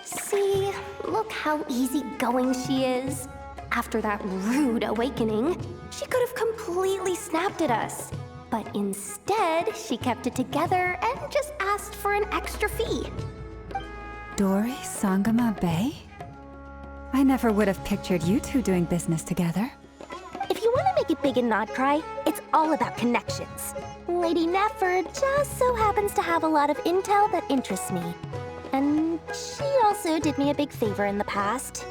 See, look how easygoing she is. After that rude awakening, she could have completely snapped at us. But instead, she kept it together and just asked for an extra fee. Dori Sangama Bay? I never would have pictured you two doing business together. If you want to make it big in Nodcry, it's all about connections. Lady Nefer just so happens to have a lot of intel that interests me. And she also did me a big favor in the past.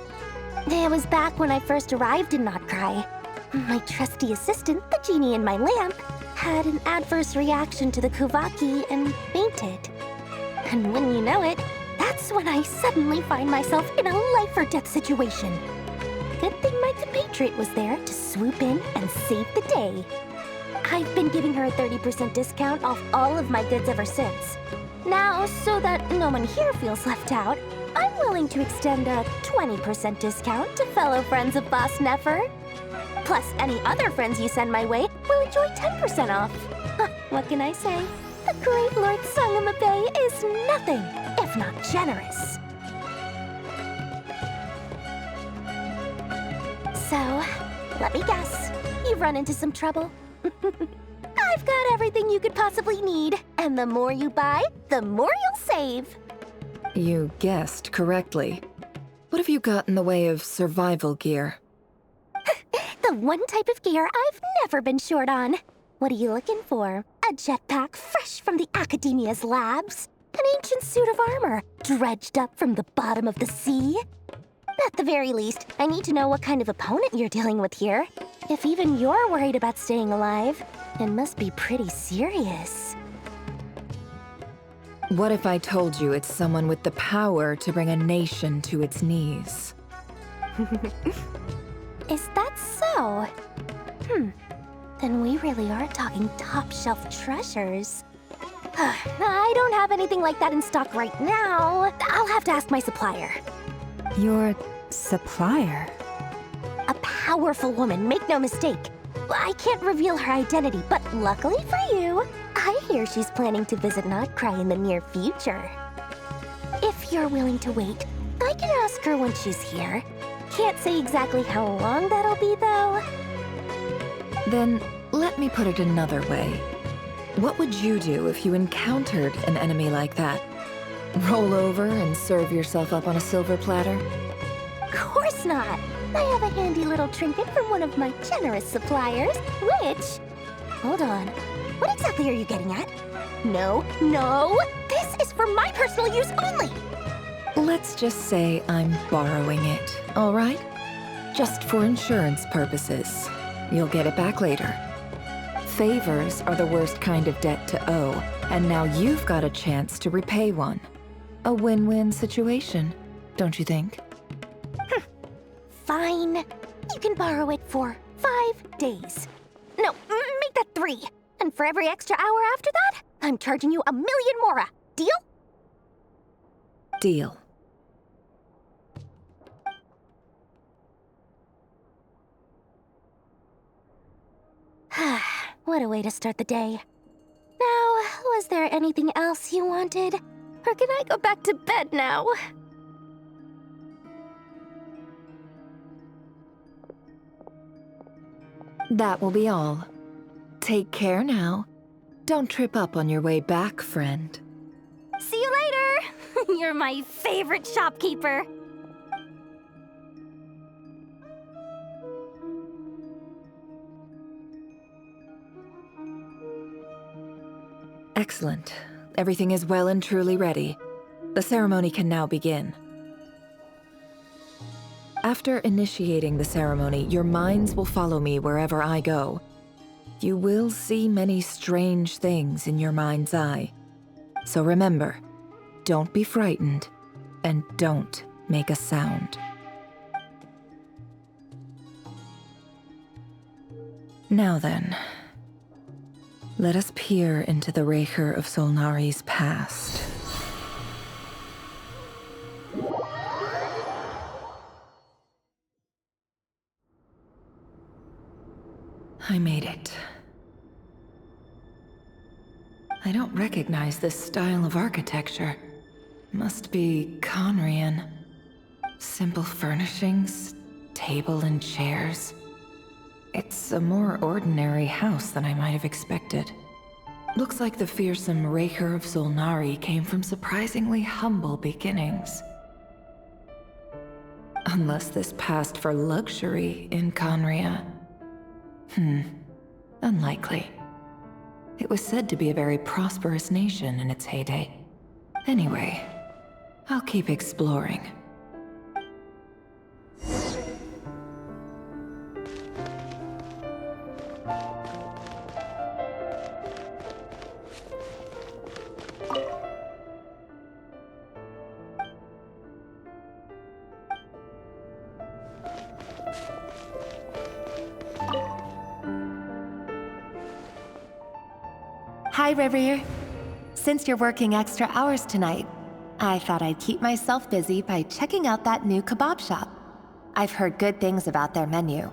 It was back when I first arrived in Nodcry. My trusty assistant, the genie in my lamp, had an adverse reaction to the Kuvaki and fainted. And when you know it, that's when I suddenly find myself in a life-or-death situation. Good thing my compatriot was there to swoop in and save the day. I've been giving her a 30% discount off all of my goods ever since. Now, so that no one here feels left out, I'm willing to extend a 20% discount to fellow friends of Boss Nefer. Plus, any other friends you send my way will enjoy 10% off. What can I say? The great Lord Sangama Bay is nothing if not generous. So, let me guess. You've run into some trouble? I've got everything you could possibly need. And the more you buy, the more you'll save. You guessed correctly. What have you got in the way of survival gear? The one type of gear I've never been short on. What are you looking for? A jetpack fresh from the Academia's labs? An ancient suit of armor dredged up from the bottom of the sea? At the very least, I need to know what kind of opponent you're dealing with here. If even you're worried about staying alive, it must be pretty serious. What if I told you it's someone with the power to bring a nation to its knees? Is that so? Then we really are talking top-shelf treasures. I don't have anything like that in stock right now. I'll have to ask my supplier. Your supplier? A powerful woman, make no mistake. I can't reveal her identity, but luckily for you, I hear she's planning to visit Nodcry in the near future. If you're willing to wait, I can ask her when she's here. Can't say exactly how long that'll be, though. Then, let me put it another way. What would you do if you encountered an enemy like that? Roll over and serve yourself up on a silver platter? Of course not! I have a handy little trinket from one of my generous suppliers, which... Hold on. What exactly are you getting at? No! This is for my personal use only! Let's just say I'm borrowing it, all right? Just for insurance purposes. You'll get it back later. Favors are the worst kind of debt to owe, and now you've got a chance to repay one. A win-win situation, don't you think? Fine. You can borrow it for 5 days. No, make that 3. And for every extra hour after that, I'm charging you 1 million mora. Deal? Deal. What a way to start the day. Now, was there anything else you wanted? Or can I go back to bed now? That will be all. Take care now. Don't trip up on your way back, friend. See you later! You're my favorite shopkeeper. Excellent. Everything is well and truly ready. The ceremony can now begin. After initiating the ceremony, your minds will follow me wherever I go. You will see many strange things in your mind's eye. So remember, don't be frightened, and don't make a sound. Now then, let us peer into the Raker of Solnari's past. I made it. I don't recognize this style of architecture. Must be Conrian. Simple furnishings, table and chairs. It's a more ordinary house than I might have expected. Looks like the fearsome Raker of Solnari came from surprisingly humble beginnings. Unless this passed for luxury in Conria. Unlikely. It was said to be a very prosperous nation in its heyday. Anyway, I'll keep exploring. Hi, Rivier. Since you're working extra hours tonight, I thought I'd keep myself busy by checking out that new kebab shop. I've heard good things about their menu.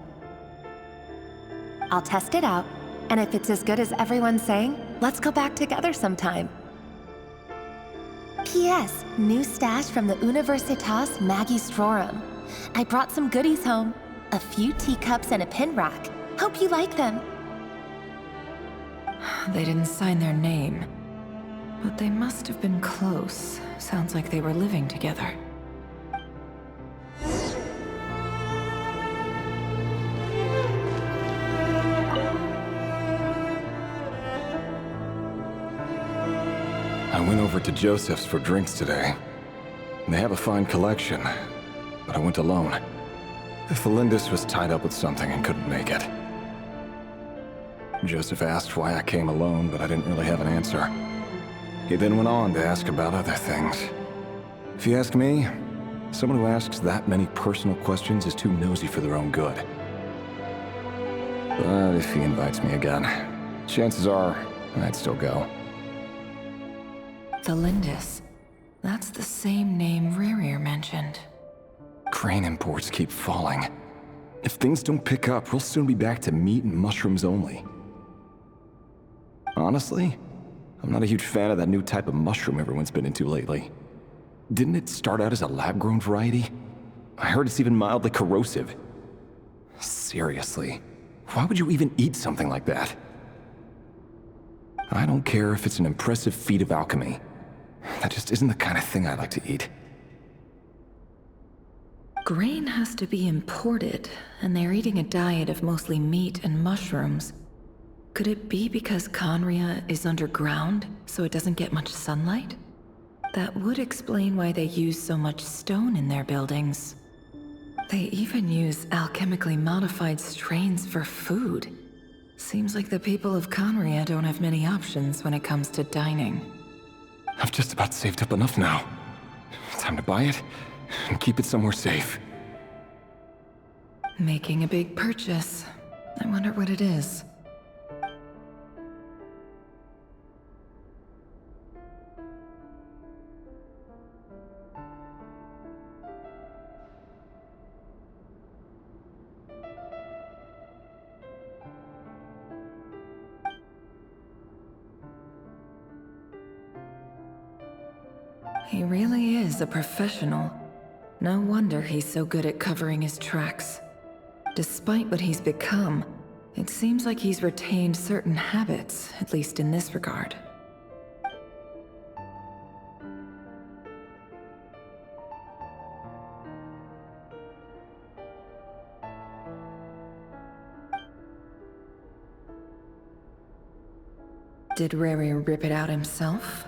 I'll test it out, and if it's as good as everyone's saying, let's go back together sometime. P.S. New stash from the Universitas Magistrorum. I brought some goodies home. A few teacups and a pin rack. Hope you like them. They didn't sign their name, but they must have been close. Sounds like they were living together. I went over to Joseph's for drinks today. They have a fine collection, but I went alone. Thelindis was tied up with something and couldn't make it. Joseph asked why I came alone, but I didn't really have an answer. He then went on to ask about other things. If you ask me, someone who asks that many personal questions is too nosy for their own good. But if he invites me again, chances are I'd still go. Thelindis. That's the same name Rerir mentioned. Crane imports keep falling. If things don't pick up, we'll soon be back to meat and mushrooms only. Honestly, I'm not a huge fan of that new type of mushroom everyone's been into lately. Didn't it start out as a lab-grown variety? I heard it's even mildly corrosive. Seriously, why would you even eat something like that? I don't care if it's an impressive feat of alchemy. That just isn't the kind of thing I like to eat. Grain has to be imported, and they're eating a diet of mostly meat and mushrooms. Could it be because Conria is underground, so it doesn't get much sunlight? That would explain why they use so much stone in their buildings. They even use alchemically modified strains for food. Seems like the people of Conria don't have many options when it comes to dining. I've just about saved up enough now. Time to buy it and keep it somewhere safe. Making a big purchase. I wonder what it is. He really is a professional. No wonder he's so good at covering his tracks. Despite what he's become, it seems like he's retained certain habits, at least in this regard. Did Rerir rip it out himself?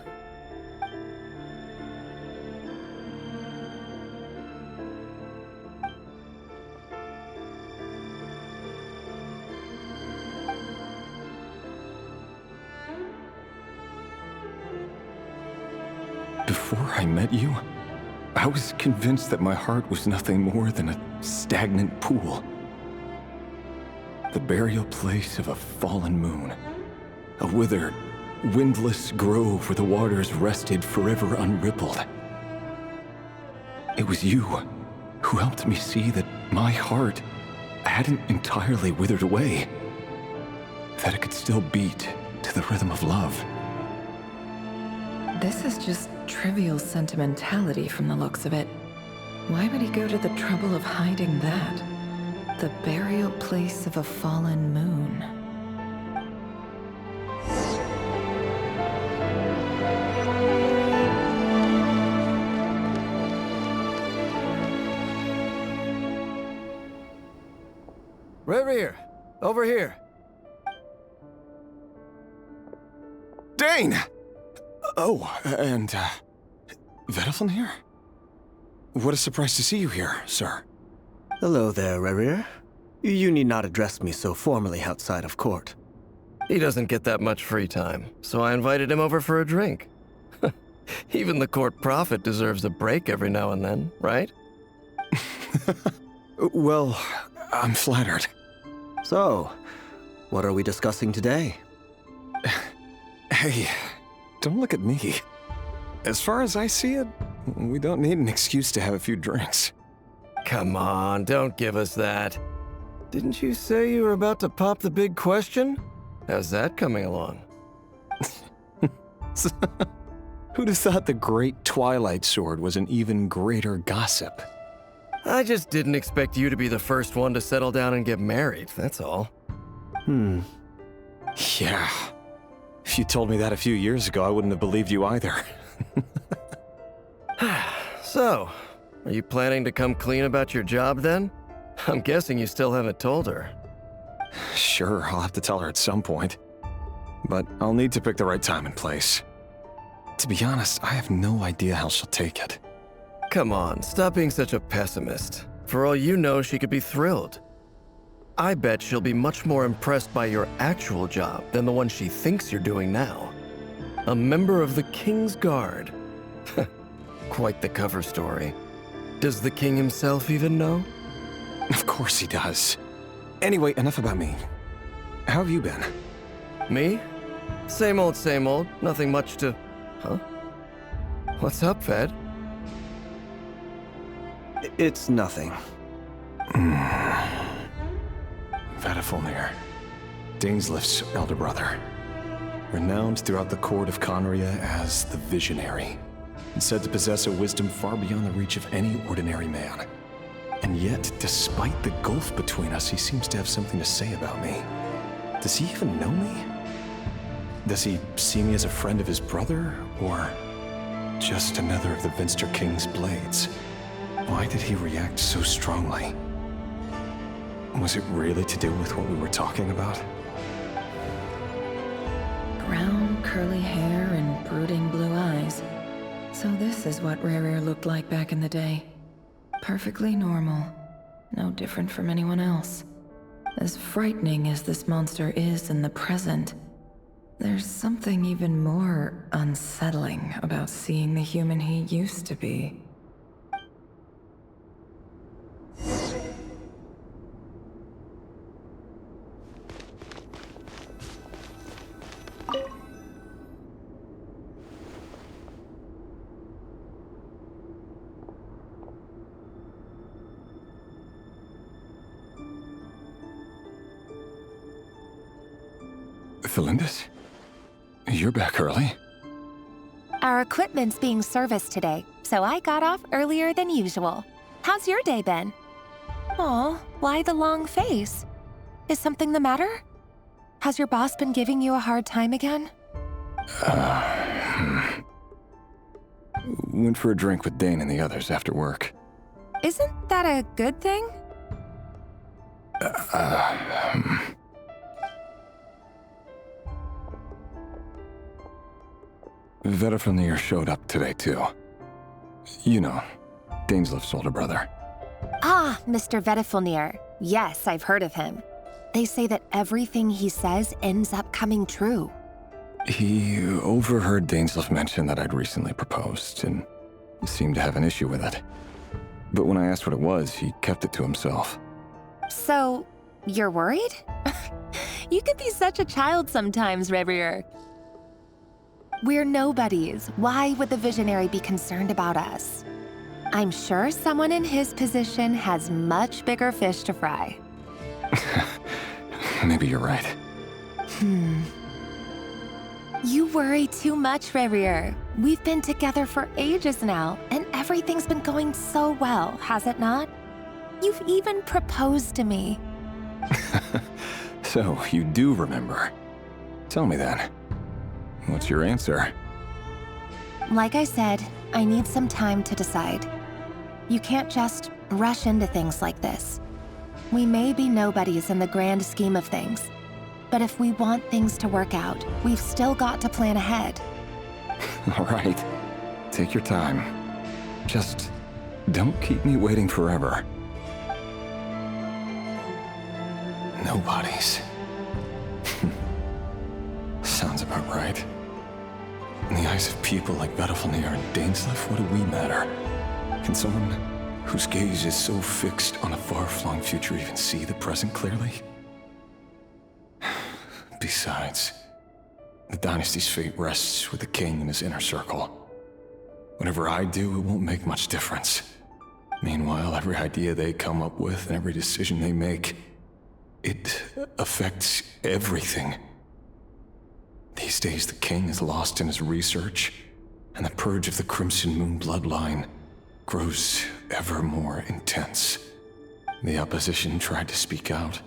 Before I met you, I was convinced that my heart was nothing more than a stagnant pool. The burial place of a fallen moon. A withered, windless grove where the waters rested forever unrippled. It was you who helped me see that my heart hadn't entirely withered away. That it could still beat to the rhythm of love. This is just trivial sentimentality from the looks of it. Why would he go to the trouble of hiding that? The burial place of a fallen moon. Rear, over here. Dane! Oh, and, Vediflin here? What a surprise to see you here, sir. Hello there, Rerir. You need not address me so formally outside of court. He doesn't get that much free time, so I invited him over for a drink. Even the court prophet deserves a break every now and then, right? Well, I'm flattered. So, what are we discussing today? Hey, don't look at me. As far as I see it, we don't need an excuse to have a few drinks. Come on, don't give us that. Didn't you say you were about to pop the big question? How's that coming along? Who'd have thought the great Twilight Sword was an even greater gossip? I just didn't expect you to be the first one to settle down and get married, that's all. Yeah. If you told me that a few years ago, I wouldn't have believed you either. So, are you planning to come clean about your job then? I'm guessing you still haven't told her. Sure, I'll have to tell her at some point. But I'll need to pick the right time and place. To be honest, I have no idea how she'll take it. Come on, stop being such a pessimist. For all you know, she could be thrilled. I bet she'll be much more impressed by your actual job than the one she thinks you're doing now. A member of the King's Guard. Quite the cover story. Does the king himself even know? Of course he does. Anyway, enough about me. How have you been? Me? Same old, same old. Nothing much to... Huh? What's up, Ved? It's nothing. Vediflin, Daneslif's elder brother. Renowned throughout the court of Conria as the Visionary, and said to possess a wisdom far beyond the reach of any ordinary man. And yet, despite the gulf between us, he seems to have something to say about me. Does he even know me? Does he see me as a friend of his brother, or just another of the Vinster King's blades? Why did he react so strongly? Was it really to do with what we were talking about? Brown, curly hair and brooding blue eyes. So this is what Rerir looked like back in the day. Perfectly normal. No different from anyone else. As frightening as this monster is in the present, there's something even more unsettling about seeing the human he used to be. Felindis? You're back early. Our equipment's being serviced today, so I got off earlier than usual. How's your day been? Aw, why the long face? Is something the matter? Has your boss been giving you a hard time again? Went for a drink with Dane and the others after work. Isn't that a good thing? Vediflin showed up today, too. You know, Daneslif's older brother. Ah, Mr. Vediflin. Yes, I've heard of him. They say that everything he says ends up coming true. He overheard Daneslif mention that I'd recently proposed, and seemed to have an issue with it. But when I asked what it was, he kept it to himself. So, you're worried? You could be such a child sometimes, Rerir. We're nobodies. Why would the Visionary be concerned about us? I'm sure someone in his position has much bigger fish to fry. Maybe you're right. You worry too much, Rerir. We've been together for ages now, and Everything's been going so well, has it not? You've even proposed to me. So, you do remember. Tell me then. What's your answer? Like I said, I need some time to decide. You can't just rush into things like this. We may be nobodies in the grand scheme of things, but if we want things to work out, we've still got to plan ahead. All right. Take your time. Just don't keep me waiting forever. Nobodies. Sounds about right. In the eyes of people like Vettelfnir and Dainsleif, what do we matter? Can someone whose gaze is so fixed on a far-flung future even see the present clearly? Besides, the dynasty's fate rests with the king and his inner circle. Whatever I do, it won't make much difference. Meanwhile, every idea they come up with and every decision they make, it affects everything. These days, the king is lost in his research, and the purge of the Crimson Moon bloodline grows ever more intense. The opposition tried to speak out,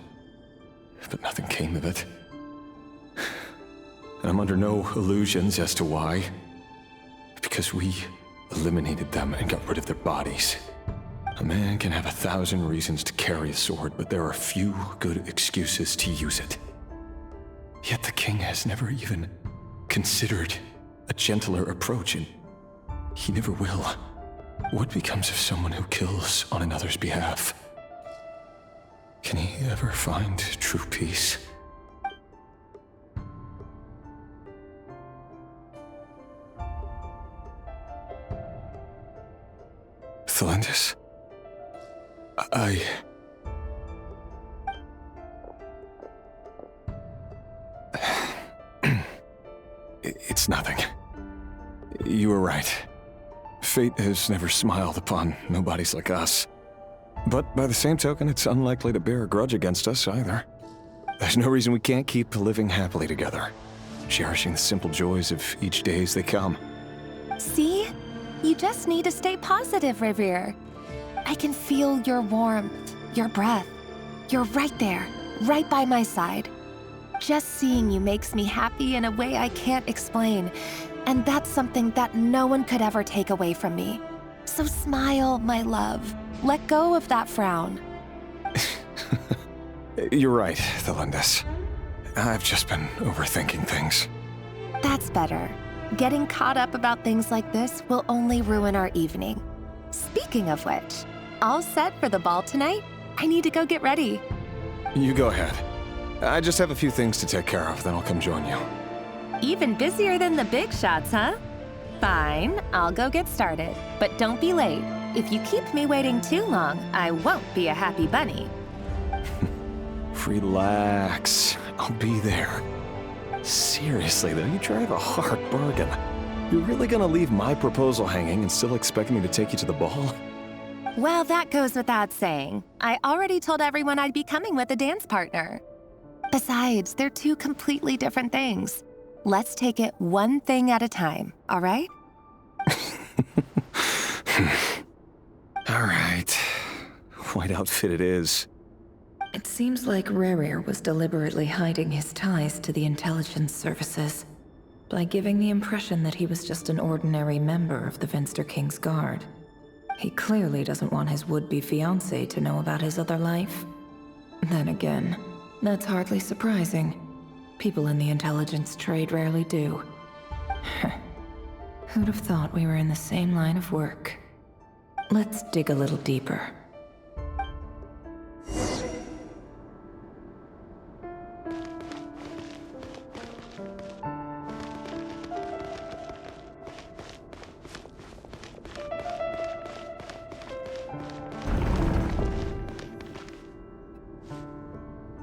but nothing came of it. And I'm under no illusions as to why. Because we eliminated them and got rid of their bodies. A man can have 1,000 reasons to carry a sword, but there are few good excuses to use it. Yet the king has never even considered a gentler approach, and he never will. What becomes of someone who kills on another's behalf? Can he ever find true peace? Thelindis? It's nothing. You were right. Fate has never smiled upon nobodies like us. But by the same token, it's unlikely to bear a grudge against us either. There's no reason we can't keep living happily together, cherishing the simple joys of each day as they come. See? You just need to stay positive, Revere. I can feel your warmth, your breath. You're right there, right by my side. Just seeing you makes me happy in a way I can't explain, and that's something that no one could ever take away from me. So smile, my love. Let go of that frown. You're right, Thelindis. I've just been overthinking things. That's better. Getting caught up about things like this will only ruin our evening. Speaking of which, all set for the ball tonight? I need to go get ready. You go ahead. I just have a few things to take care of, then I'll come join you. Even busier than the big shots, huh? Fine, I'll go get started. But don't be late. If you keep me waiting too long, I won't be a happy bunny. Relax. I'll be there. Seriously, though, you drive a hard bargain. You're really gonna leave my proposal hanging and still expect me to take you to the ball? Well, that goes without saying. I already told everyone I'd be coming with a dance partner. Besides, they're two completely different things. Let's take it one thing at a time, all right? All right. White outfit it is. It seems like Rerir was deliberately hiding his ties to the intelligence services by giving the impression that he was just an ordinary member of the Finster King's Guard. He clearly doesn't want his would-be fiancée to know about his other life. Then again, that's hardly surprising. People in the intelligence trade rarely do. Who'd have thought we were in the same line of work? Let's dig a little deeper.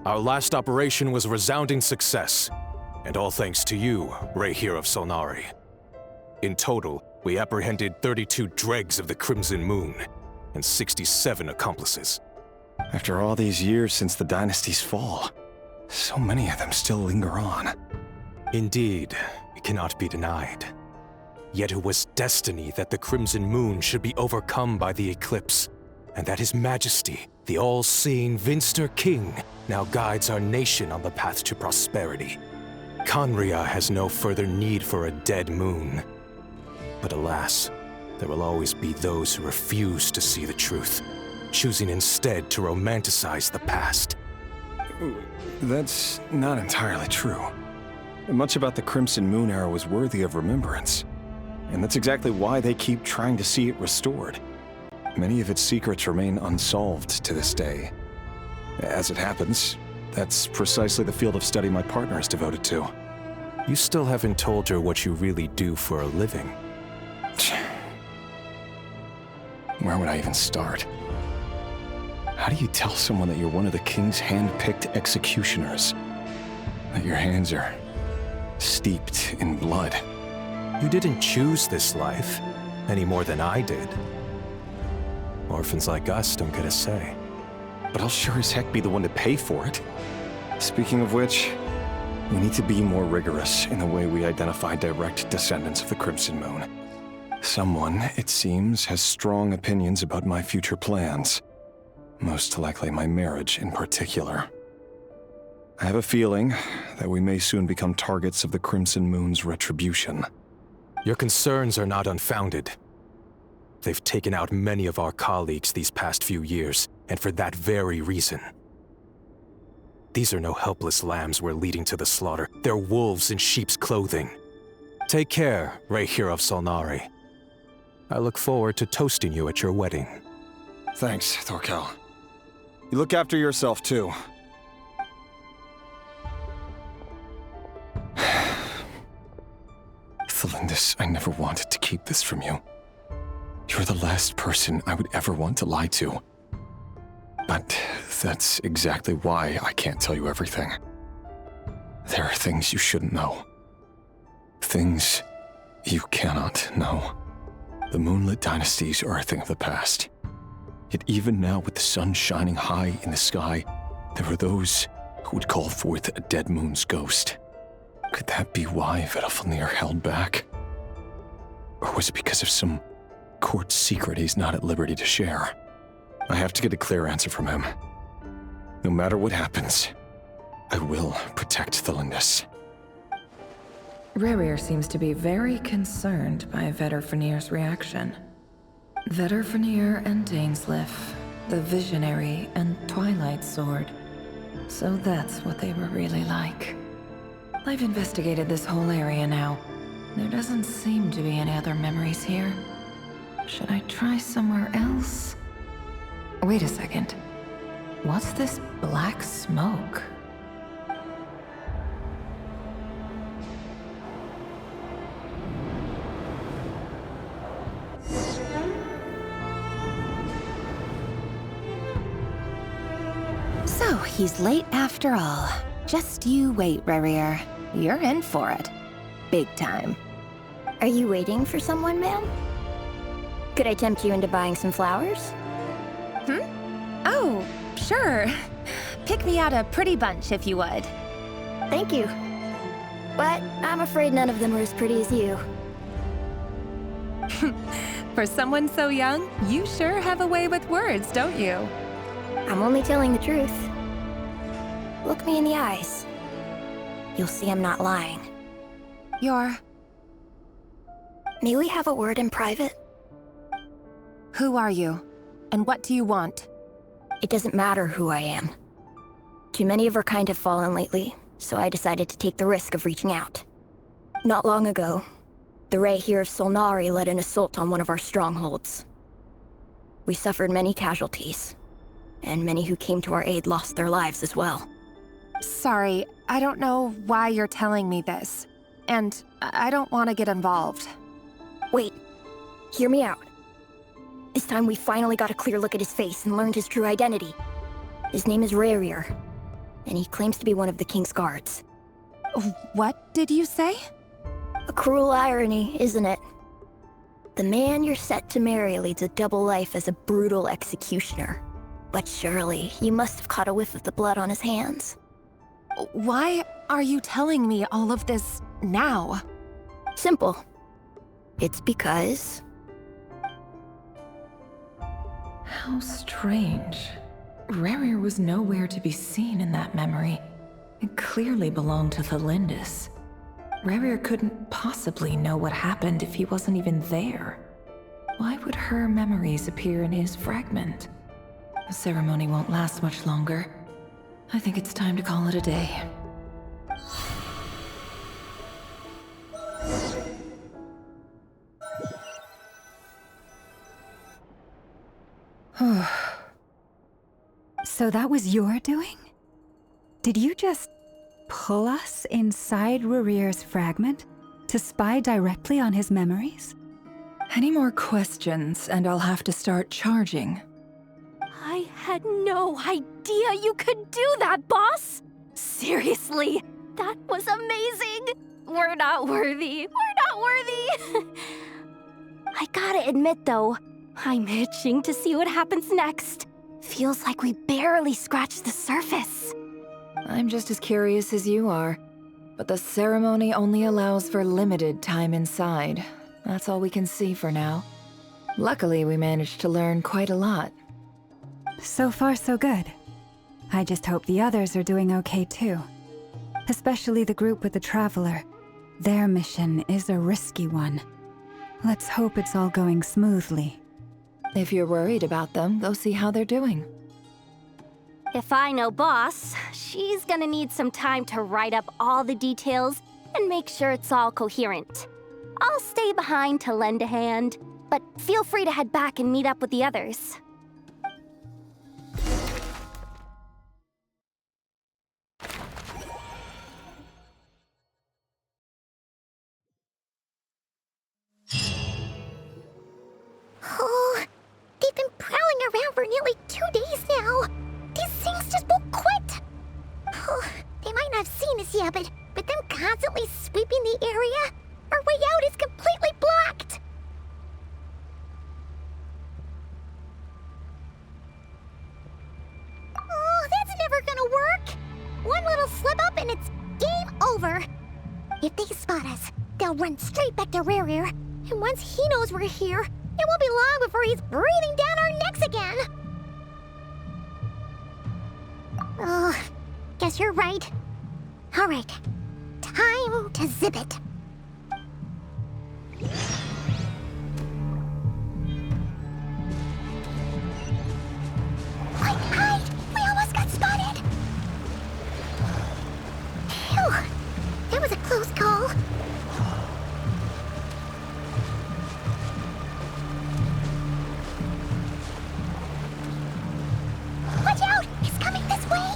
Our last operation was a resounding success, and all thanks to you, Rahier of Solnari. In total, we apprehended 32 dregs of the Crimson Moon, and 67 accomplices. After all these years since the dynasty's fall, so many of them still linger on. Indeed, it cannot be denied. Yet it was destiny that the Crimson Moon should be overcome by the eclipse, and that His Majesty, the all-seeing Vinster King, now guides our nation on the path to prosperity. Conria has no further need for a dead moon. But alas, there will always be those who refuse to see the truth, choosing instead to romanticize the past. That's not entirely true. Much about the Crimson Moon era was worthy of remembrance. And that's exactly why they keep trying to see it restored. Many of its secrets remain unsolved to this day. As it happens, that's precisely the field of study my partner is devoted to. You still haven't told her what you really do for a living. Where would I even start? How do you tell someone that you're one of the king's hand-picked executioners? That your hands are steeped in blood? You didn't choose this life, any more than I did. Orphans like us don't get a say. But I'll sure as heck be the one to pay for it. Speaking of which, we need to be more rigorous in the way we identify direct descendants of the Crimson Moon. Someone, it seems, has strong opinions about my future plans. Most likely my marriage in particular. I have a feeling that we may soon become targets of the Crimson Moon's retribution. Your concerns are not unfounded. They've taken out many of our colleagues these past few years, and for that very reason. These are no helpless lambs we're leading to the slaughter. They're wolves in sheep's clothing. Take care, Rahier of Solnari. I look forward to toasting you at your wedding. Thanks, Thorkel. You look after yourself, too. Thelindis, I never wanted to keep this from you. You're the last person I would ever want to lie to. But that's exactly why I can't tell you everything. There are things you shouldn't know. Things you cannot know. The moonlit dynasties are a thing of the past. Yet even now, with the sun shining high in the sky, there are those who would call forth a dead moon's ghost. Could that be why Vedalfnir held back? Or was it because of some court secret he's not at liberty to share? I have to get a clear answer from him. No matter what happens, I will protect Thelindis. Rarir seems to be very concerned by Vedalfnir's reaction. Vedalfnir and Dainsleif, the Visionary and Twilight Sword. So that's what they were really like. I've investigated this whole area now. There doesn't seem to be any other memories here. Should I try somewhere else? Wait a second. What's this black smoke? So, he's late after all. Just you wait, Rarir. You're in for it. Big time. Are you waiting for someone, ma'am? Could I tempt you into buying some flowers? Oh, sure. Pick me out a pretty bunch if you would. Thank you. But I'm afraid none of them are as pretty as you. For someone so young, you sure have a way with words, don't you? I'm only telling the truth. Look me in the eyes. You'll see I'm not lying. May we have a word in private? Who are you? And what do you want? It doesn't matter who I am. Too many of our kind have fallen lately, so I decided to take the risk of reaching out. Not long ago, the Rahier of Solnari led an assault on one of our strongholds. We suffered many casualties, and many who came to our aid lost their lives as well. Sorry, I don't know why you're telling me this. And I don't want to get involved. Wait, hear me out. This time we finally got a clear look at his face and learned his true identity. His name is Rarir, and he claims to be one of the King's guards. What did you say? A cruel irony, isn't it? The man you're set to marry leads a double life as a brutal executioner. But surely, you must have caught a whiff of the blood on his hands. Why are you telling me all of this now? Simple. It's because... How strange. Rerir was nowhere to be seen in that memory. It clearly belonged to Thalindis. Rerir couldn't possibly know what happened if he wasn't even there. Why would her memories appear in his fragment? The ceremony won't last much longer. I think it's time to call it a day. So that was your doing? Did you just pull us inside Rerir's fragment to spy directly on his memories? Any more questions, and I'll have to start charging. I had no idea you could do that, boss! Seriously, that was amazing! We're not worthy. We're not worthy! I gotta admit, though, I'm itching to see what happens next. Feels like we barely scratched the surface. I'm just as curious as you are, but the ceremony only allows for limited time inside. That's all we can see for now. Luckily, we managed to learn quite a lot. So far, so good. I just hope the others are doing okay too. Especially the group with the Traveler. Their mission is a risky one. Let's hope it's all going smoothly. If you're worried about them, go see how they're doing. If I know Boss, she's gonna need some time to write up all the details and make sure it's all coherent. I'll stay behind to lend a hand, but feel free to head back and meet up with the others. Oh, they've been prowling around for nearly 2 days now. These things just won't quit. Oh, they might not have seen us yet, but them constantly sweeping the area, our way out is completely blocked. Oh, that's never gonna work. One little slip up and it's game over. If they spot us, they'll run straight back to Rerir, and once he knows we're here, it won't be long before he's breathing down our necks again. Oh, guess you're right. All right, time to zip it. Hide! We almost got spotted! Phew, that was a close call. Watch out! It's coming this way!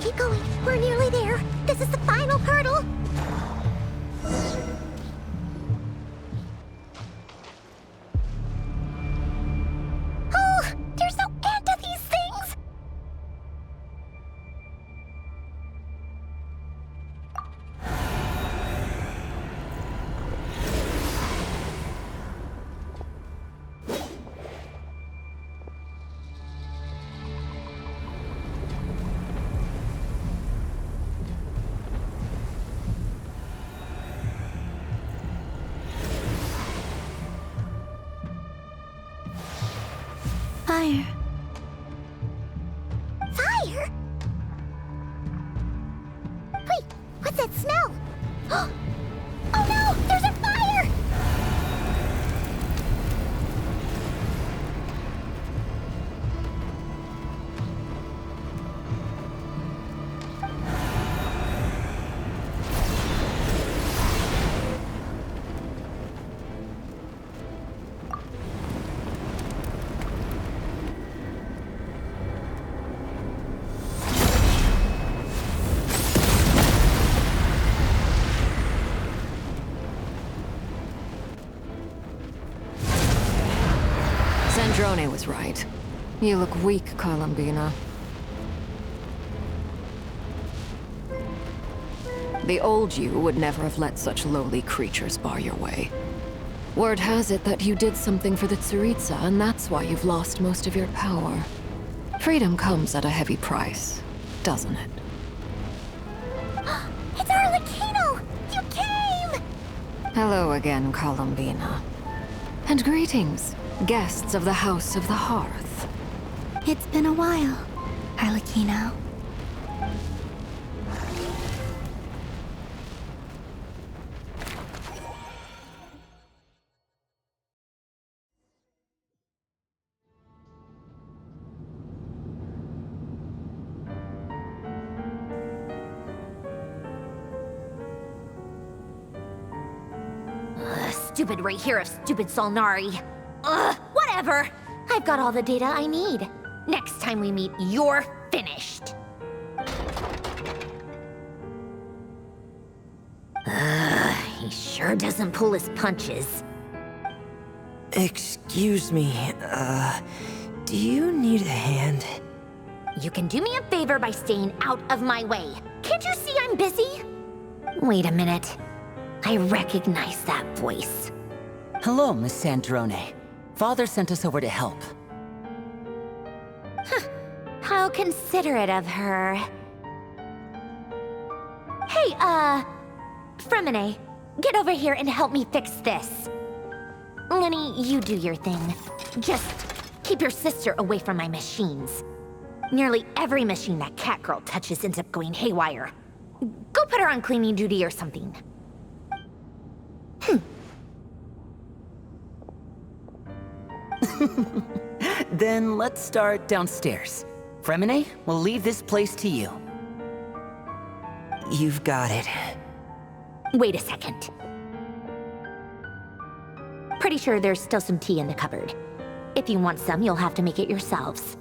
Keep going. We're nearly there. This is the final hurdle. Oh, there's no end to these things! Fire. Fire? Wait, what's that smell? Oh no! There's a fire! Sandrone was right. You look weak, Columbina. The old you would never have let such lowly creatures bar your way. Word has it that you did something for the Tsaritsa, and that's why you've lost most of your power. Freedom comes at a heavy price, doesn't it? Hello again, Columbina. And greetings, guests of the House of the Hearth. It's been a while, Arlecchino. Stupid right here of stupid Solnari. Ugh, whatever. I've got all the data I need. Next time we meet, you're finished. He sure doesn't pull his punches. Excuse me, do you need a hand? You can do me a favor by staying out of my way. Can't you see I'm busy? Wait a minute. I recognize that voice. Hello, Miss Sandrone. Father sent us over to help. How considerate of her. Hey, Fremine, get over here and help me fix this. Lenny, you do your thing. Just keep your sister away from my machines. Nearly every machine that cat girl touches ends up going haywire. Go put her on cleaning duty or something. Then let's start downstairs. Fremine, we'll leave this place to you. You've got it. Wait a second. Pretty sure there's still some tea in the cupboard. If you want some, you'll have to make it yourselves.